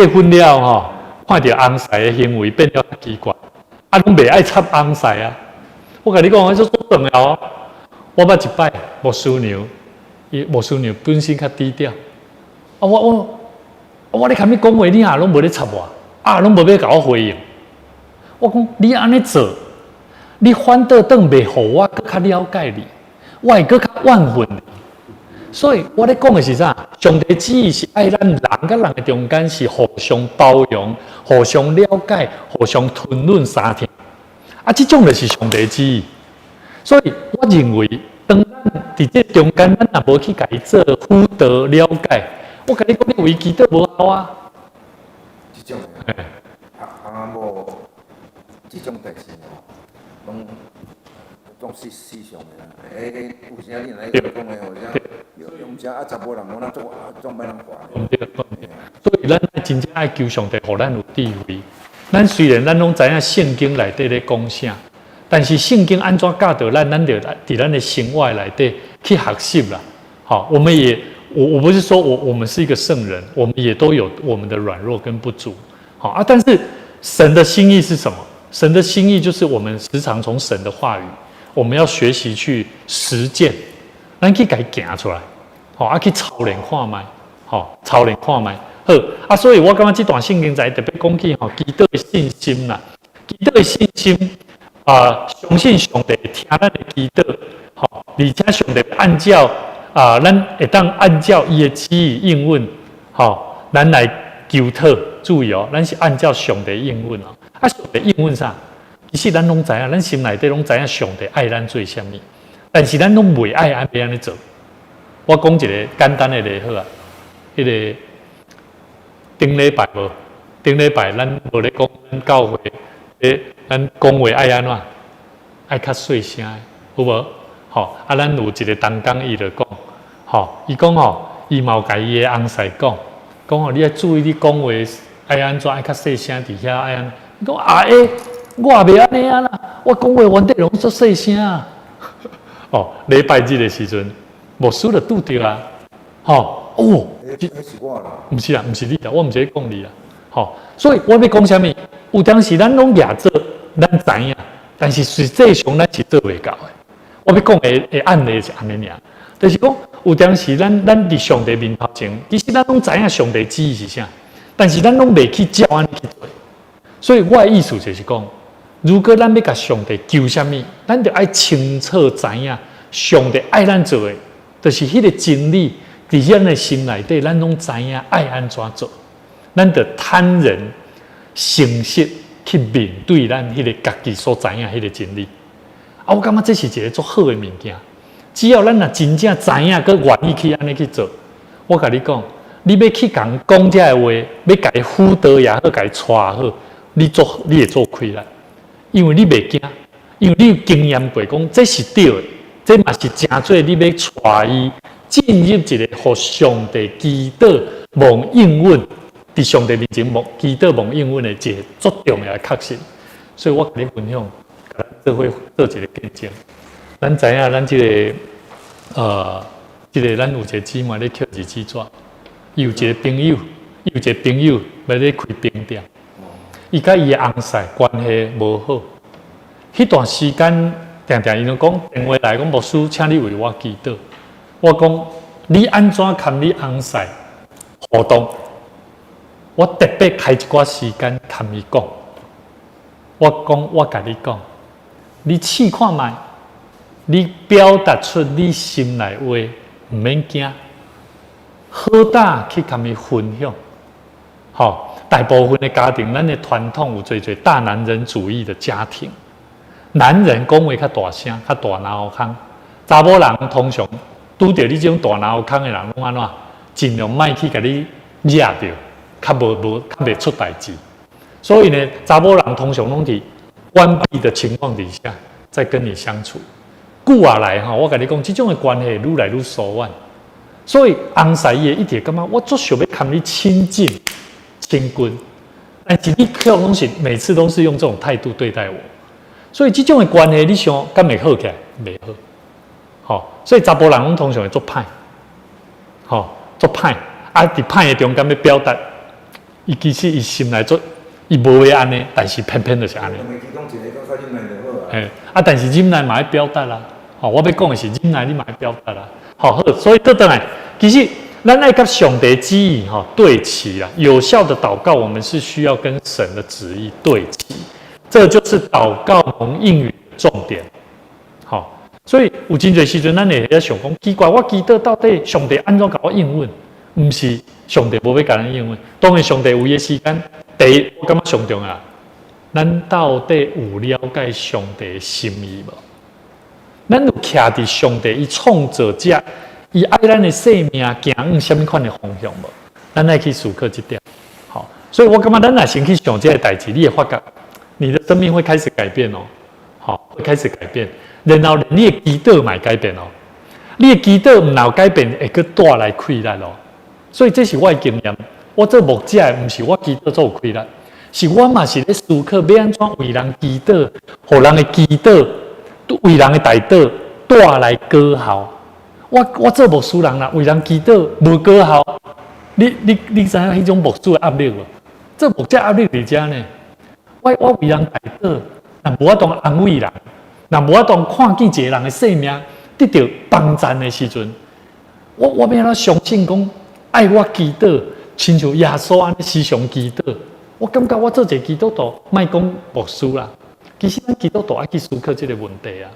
婚了吼，看到翁婿的行为变了奇怪，啊，拢袂爱插翁婿啊。我甲你讲，这足重要哦。我捌一摆牧师娘，牧师娘本身较低调。啊，我咧甲你讲话，你也拢无咧插我，啊，拢无要甲我回应。我讲你安尼做，你反倒当袂互我更较了解你，我会更较怨恨你。所以我咧讲的是啥？上帝旨意是爱咱人甲人的中间是互相包容、互相了解、互相吞忍三天。啊，这种就是上帝旨意。所以我认为，当咱伫这中间，咱也无去甲伊做辅导了解。我甲你讲，你维基都无好啊。这种的，某这种代志吼，拢思想的啦。有时你来讲的吼，用遮啊，查某人我咱总歹人话。所以咱真正爱求上帝，互咱有智慧。咱虽然咱拢知影圣经内底咧讲啥。但是圣经安怎教导咱，咱就伫咱的生活内底去学习啦。好，我们也，我不是说我们是一个圣人，我们也都有我们的软弱跟不足。好啊，但是神的心意是什么？神的心意就是我们时常从神的话语，我们要学习去实践，咱去给它行出来。好啊，去操练看卖，好，操练看卖。好啊，所以我感觉这段圣经在特别讲起吼，基督的信心啦，基督的信心。相信上帝听咱的祈祷，好，而且上帝按照咱会当按照伊的旨意应允，好，咱来求讨。注意哦，咱是按照上帝应允哦。啊，上帝应允啥？其实咱拢知影，咱心内底拢知影上帝爱咱做啥物，但是咱拢袂爱安尼做。我讲一个简单的例好啊，迄个顶礼拜无？顶礼拜咱无咧讲咱教会。咱讲话爱安怎？爱较细声，有无？吼，啊，咱有一个同工伊就讲，吼，伊讲吼，伊嘛有甲伊的翁婿讲吼，你要注意你讲话爱安怎，爱较细声伫遐爱安。伊讲我也袂安尼啊啦，我讲话原地拢足细声啊。哦，礼拜日的时阵，牧师就拄着啊，吼，是我啦，毋是啦，毋是你啦，我毋是咧讲你啦，吼，所以我要讲啥物？有当时咱拢亚做，咱知影，但是实际上咱是做袂到的。我要讲的案例是安尼尔，就是讲有当时咱伫上帝面头前，其实咱拢知影上帝旨意是啥，但是咱拢袂去照安尼去做。所以我的意思就是讲，如果咱要甲上帝求啥物，咱就爱清楚知影上帝爱咱做的，就是迄个真理伫咱的心内底，咱拢知影爱安怎做，咱就坦然。诚实去面对咱迄个家己所知影迄个真理，啊，我感觉这是一个足好的物件。只要咱若真正知影，佮愿意去安尼去做，我甲你讲，你要去讲这个话，要甲伊辅导也好，甲伊带也好，你会做亏啦，因为你袂惊，因为你有经验过，讲这是对的，这嘛是真做你要带伊进入一个互上帝祈祷蒙应允。伫上帝面前祈祷蒙应允的一个足重要的确信，所以我甲你分享，社会做一个见证。咱知影，咱这个咱有一个姊妹咧刻日记纸，伊有一个朋友，要咧开冰店，伊甲伊的翁婿关系无好，迄段时间常常伊就讲电话来讲，牧师，请你为我祈祷。我讲你安怎看你翁婿互动？我特别开一寡时间跟伊讲，我讲我甲你讲，你试看卖，你表达出你心内话，唔免惊，好大去跟伊分享。好，大部分的家庭，咱的传统有最大男人主义的家庭，男人讲话较大声，较大脑壳，查某人通常拄着你这种大脑壳的人，拢安怎？尽量莫去甲你惹着。较袂出代志，所以呢，查某人通常拢伫关闭的情况底下，在跟你相处。久下来哈，我跟你讲，这种的关系愈来愈疏远。所以翁婿伊一直感觉我足想要跟你亲近、亲近，但是你却拢是每次都是用这种态度对待我，所以这种的关系，你想敢会好起来？袂好。好，所以查甫人拢通常会做歹，好做歹，啊，伫歹的中间要表达。伊其实伊心内做，伊无会安尼，但是偏偏就是安尼。但是忍耐嘛要表达啦。我要讲的是忍耐，你嘛要表达啦。好，所以倒转来，其实咱爱甲上帝旨意对齐啦。有效的祷告，我们是需要跟神的旨意对齐，这就是祷告蒙应允的重点。好，所以有真侪时阵，咱会在想讲，奇怪，我祈祷到底上帝安怎甲我应允？唔是上帝无要甲咱应允，当然上帝有伊的时间。第一，我感觉上重要，咱到底有了解上帝的心意无？咱有徛伫上帝伊创造者，伊爱咱的生命行往什么款的方向无？咱爱去思考这点。好，所以我感觉咱若先去想这个代志，你会发觉你的生命会开始改变哦。好，会开始改变，然后你的祈祷嘛改变哦。你的祈祷唔有改变，会去带来困难哦。所以这是我的经验，我做牧者不是我祈祷做有亏难，是我嘛是咧思考要安怎为人祈祷，互人的祈祷，为人的代祷带来果效。我做牧师人啦，为人祈祷无果效，你知影迄种牧师的压力无？做牧者压力伫遮呢。我为人代祷，若无法当安慰人，若无法当看见一个人的生命得到帮助的时阵，我要安怎相信讲？爱我祈祷，亲像耶稣安尼时常祈祷。我感觉我做一个基督徒，莫讲牧师啦。其实咱基督徒爱去思考这个问题啊。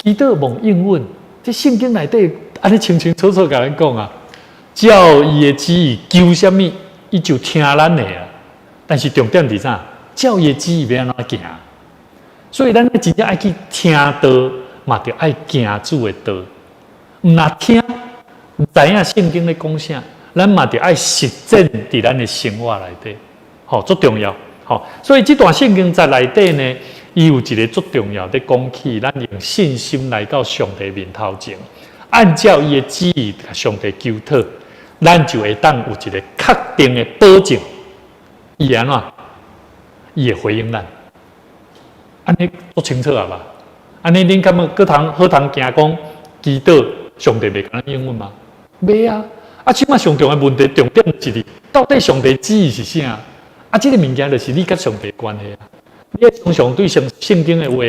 祈祷蒙应允，这圣经内底安尼清清楚楚甲咱讲啊。照伊的旨意求什么，伊就听咱的啊。但是重点是啥？照伊的旨意要安怎行？所以咱真正爱去听道，嘛着爱行主的道。毋若听。知影圣经咧讲啥，咱嘛着爱实践伫咱的生活内底，好，足重要，好，所以这段圣经在内底呢，伊有一个足重要的讲起，咱用信心来到上帝面头前，按照伊的旨意，上帝求讨，咱就会当有一个确定的保证，伊安怎，伊会回应咱，安尼足清楚啊吧？安尼恁敢要好通惊讲祈祷，上帝袂甲咱应允吗？袂啊！即摆上重要的问题重点就是到底上帝旨意是啥？这个物件就是你甲上帝的关系啊！你常常对圣经的话，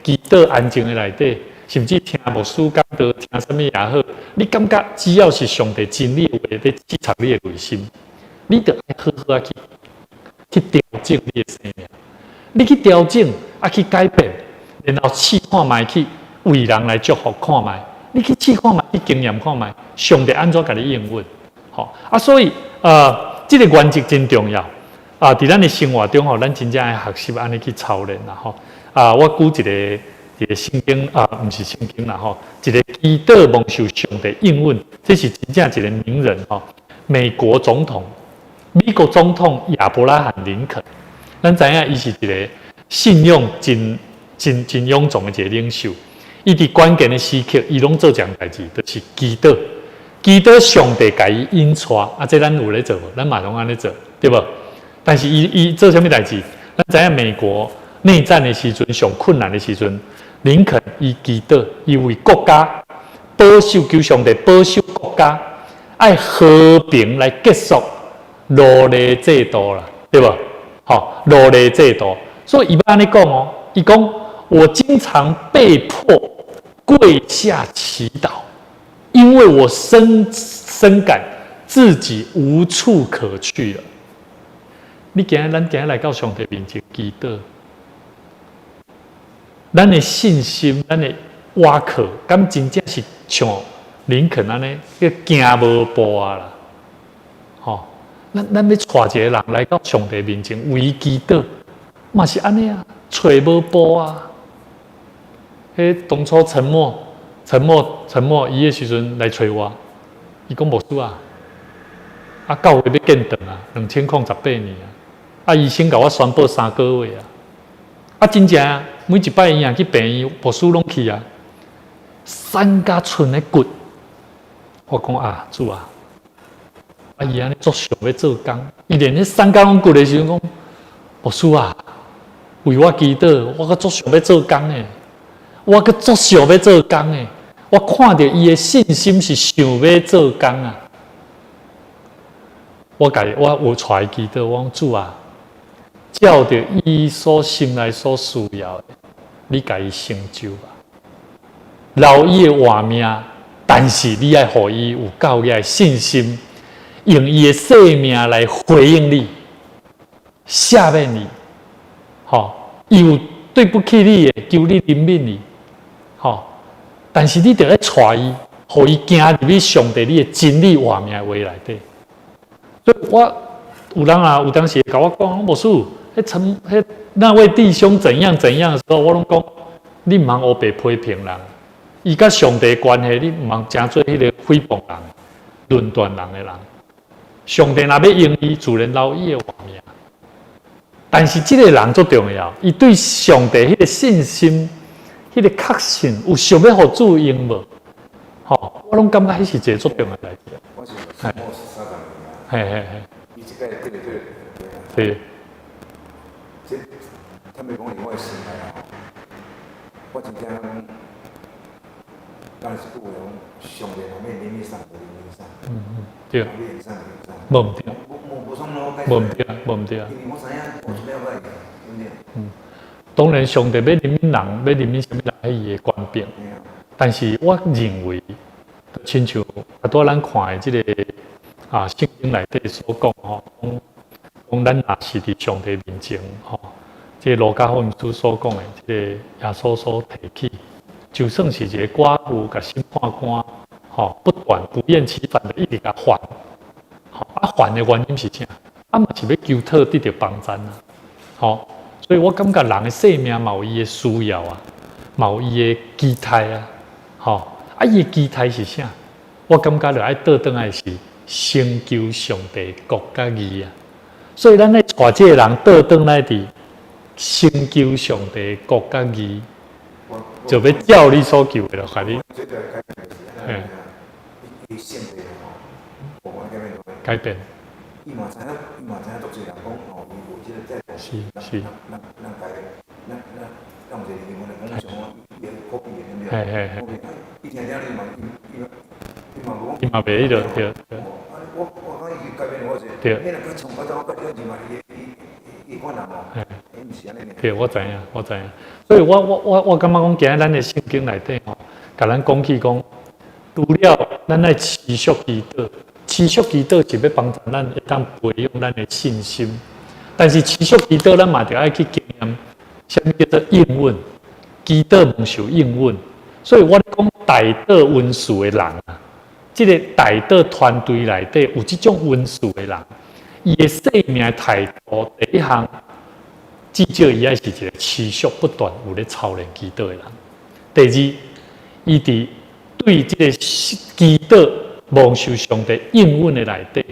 祈祷安静的内底，甚至听牧师讲道，听什么也好，你感觉只要是上帝真理的话，在刺插你的内心，你得爱好好去调整你的生命，你去调整去改变，然后试看卖去为人来祝福看卖。你去试看卖，去经验看卖，上帝安怎甲你应允？好所以这个原则真重要伫咱的生活中咱真正爱学习安尼去操练啦我举一个圣经不是圣经啦一个祈祷蒙受上帝应允，这是真正一个名人美国总统亚伯拉罕林肯，咱知影伊是一个信用真勇壮的一个领袖。伊伫关键的时刻，伊拢做这样代志，就是祈祷上帝甲伊引带这咱有咧做无？咱嘛拢安尼做，对无？但是伊做啥物代志？咱知影美国内战的时阵、上困难的时阵，林肯伊祈祷，伊为国家保守，求上帝保守国家，爱和平来结束奴隶制度啦，对不？好，奴隶制度，所以伊要安尼讲哦，伊讲我经常被迫跪下祈祷，因为我深感自己无处可去了。咱今日来到上帝面前祈祷，咱的信心，咱的瓦壳，敢真正是像林肯安尼，行无步啊啦，吼！咱要带一个人来到上帝面前为伊祈祷，嘛是安尼啊，找无步啊。当初沉默，伊的时阵来找我，伊讲无事啊，教会要建堂啊，2018年啊，医生甲我宣布3个月啊，真正啊，每一摆伊去病院，无事拢去啊，3甲寸的骨，我讲啊，主啊，伊安尼足想要做工，伊连迄3甲拢骨的时阵讲，无事啊，为我祈祷，我个足想要做工诶。我个足想要做工诶，我看到伊的信心是想要做工啊！我有带祈祷，我讲主啊，照着伊所心内所需要的，你甲伊成就吧。留伊的活命，但是你爱互伊有够个信心，用伊的生命来回应你，下面你，吼，伊有对不起你的，求你怜悯你。但是你得要带伊，互伊行入去上帝你的真理活命的话内底。所以有人啊，有当时甲我讲，无事，那位弟兄怎样的时候，我拢讲，你唔通黑白批评人，伊甲上帝关系，你唔通真做迄个诽谤人、论断人的人。上帝若要用伊，自然留伊的活命。但是这个人最重要，伊对上帝迄个信心。迄个确信有想要互主用无？我拢感觉迄是一个足重要的代志。我是13年嘿。伊一个对。这他们讲我的心态啊，我真正当时有讲上帝后面怜悯上，对。无毋对。无毋对啊。因为我知影我做了解，当然，上帝要怜悯人，要怜悯什么人喺伊的官兵。但是我认为，亲像多咱看的这个圣经内底所讲讲咱若是伫上帝面前这个路加福音书所讲的，这个耶稣所提起，就算是一个寡妇甲审判官，不断不厌其烦的一直甲还，还的原因是啥？嘛是要求讨得到帮助啊，所以我感觉人的生命嘛有伊的需要啊，嘛有伊的期待啊，伊的期待是啥？我感觉着爱倒转来是成就上帝国甲义啊，所以咱咧带这个人倒转来伫成就上帝国甲义，就要照你所求的咯，甲你。改变。伊嘛知影，足侪人讲伊有即个在是。咱改变，咱有一个英文来讲，像我伊个copy的，对不对？伊听你嘛，伊嘛袂迄个对。我讲伊改变我者，你若佮从我走，我改变嘛，伊款人哦，伊毋是安尼。对，我知影。所以我感觉讲，今日咱的圣经内底甲咱讲起讲，除了咱爱持续祈祷。持续祈祷是要帮助咱会当培养咱的信心，但是持续祈祷咱嘛就爱去经验，什么叫做应允？祈祷蒙受应允，所以我讲大道温顺的人啊，这个大道团队内底有这种温顺的人，伊的生命态度第一项，至少伊爱是一个持续不断有咧操练祈祷的人。第二，伊伫对这个祈祷。蒙受上帝应允的内底，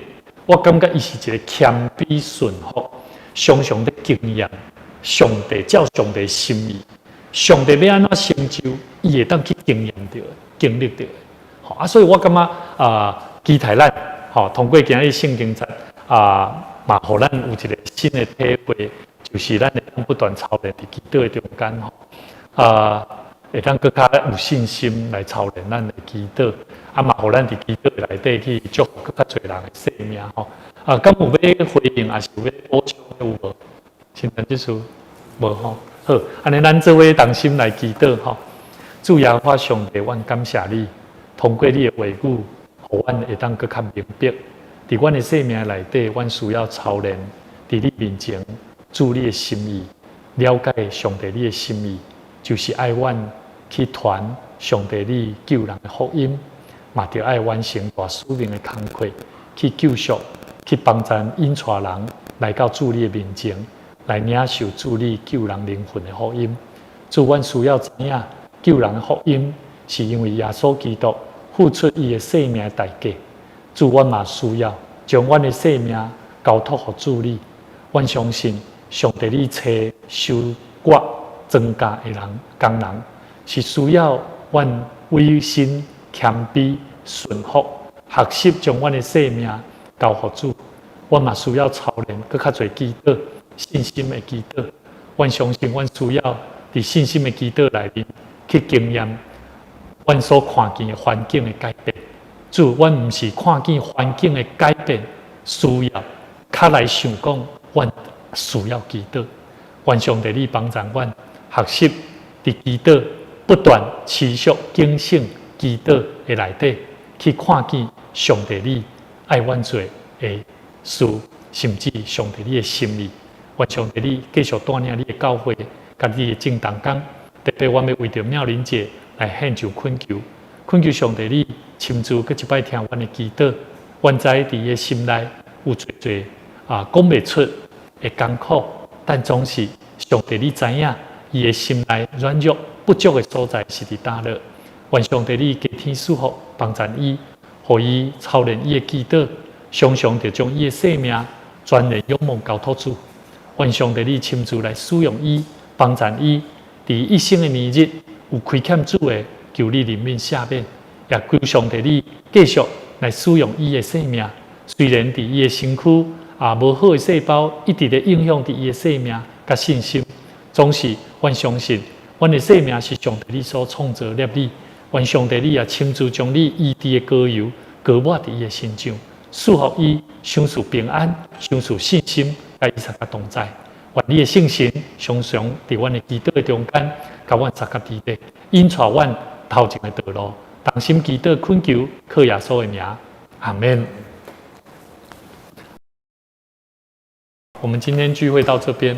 我感觉伊是一个谦卑顺服，常常的经验上帝照上帝心意，上帝要安怎成就，伊会当去经验到、经历到。所以我感觉期待咱通过今日圣经节嘛，互咱有一个新的体会，就是咱会不断操练伫祈祷的中间会当更加有信心来操练咱的祈祷，嘛，互咱伫祈祷内底去祝福更加侪人的生命敢有要回应，还是有要补充的有无？亲人即事无好，安尼咱做伙同心来祈祷主耶和华上帝，阮感谢你，通过你的话语，互阮会当更较明白，伫阮的生命内底，阮需要操练伫你面前主你的心意，了解上帝你的心意。就是爱阮去传上帝你救人的福音，嘛着爱完成大使命的工作，去救赎、去帮助引带人来到主你的面前，来领受主你救人灵魂的福音。主，阮需要知影救人的福音，是因为耶稣基督付出伊的生命的代价。主，阮嘛需要将阮的生命交托给主你。阮相信上帝你找收割增加的人工人，是需要阮委身、谦卑、顺服、学习，将阮的生命交予主。阮嘛需要操练更较侪祈祷、信心的祈祷。阮相信，阮需要伫信心的祈祷内面去经验阮所看见的环境的改变。主，阮毋是看见环境的改变需要，较来想讲，阮需要祈祷。愿上帝你帮助阮。学习伫祈祷不断持续警醒祈祷的内底，去看见上帝你爱阮做的事，甚至上帝你的心意。愿上帝你继续带领你的教会，甲你的正当工。特别我们要为着妙龄节来献上恳求，恳求上帝你亲自搁一摆听阮的祈祷。阮知伫伊的心内有侪侪讲袂出的艰苦，但总是上帝你知影。伊的心内软弱不足的所在是伫倒落，愿上帝你加添赐福，帮助伊，互伊操练伊的祈祷，常常着将伊的生命全然仰望交托主。愿上帝你亲自来使用伊，帮助伊伫一生的年日有亏欠主的，求你怜悯赦免，也求上帝你继续来使用伊的生命。虽然伫伊的身躯无好的细胞一直咧影响伫伊的生命甲信心。总是，阮相信，阮的生命是上帝你所创造立你。愿上帝你也亲自将你医治的膏油膏抹伫伊的身上，赐福伊享受平安，享受信心，甲伊撒甲同在。愿你的圣神常常伫阮的祈祷的中间，甲阮撒甲伫地，引带阮头前的道路。同心祈祷恳求，靠耶稣的名，阿门。我们今天聚会到这边。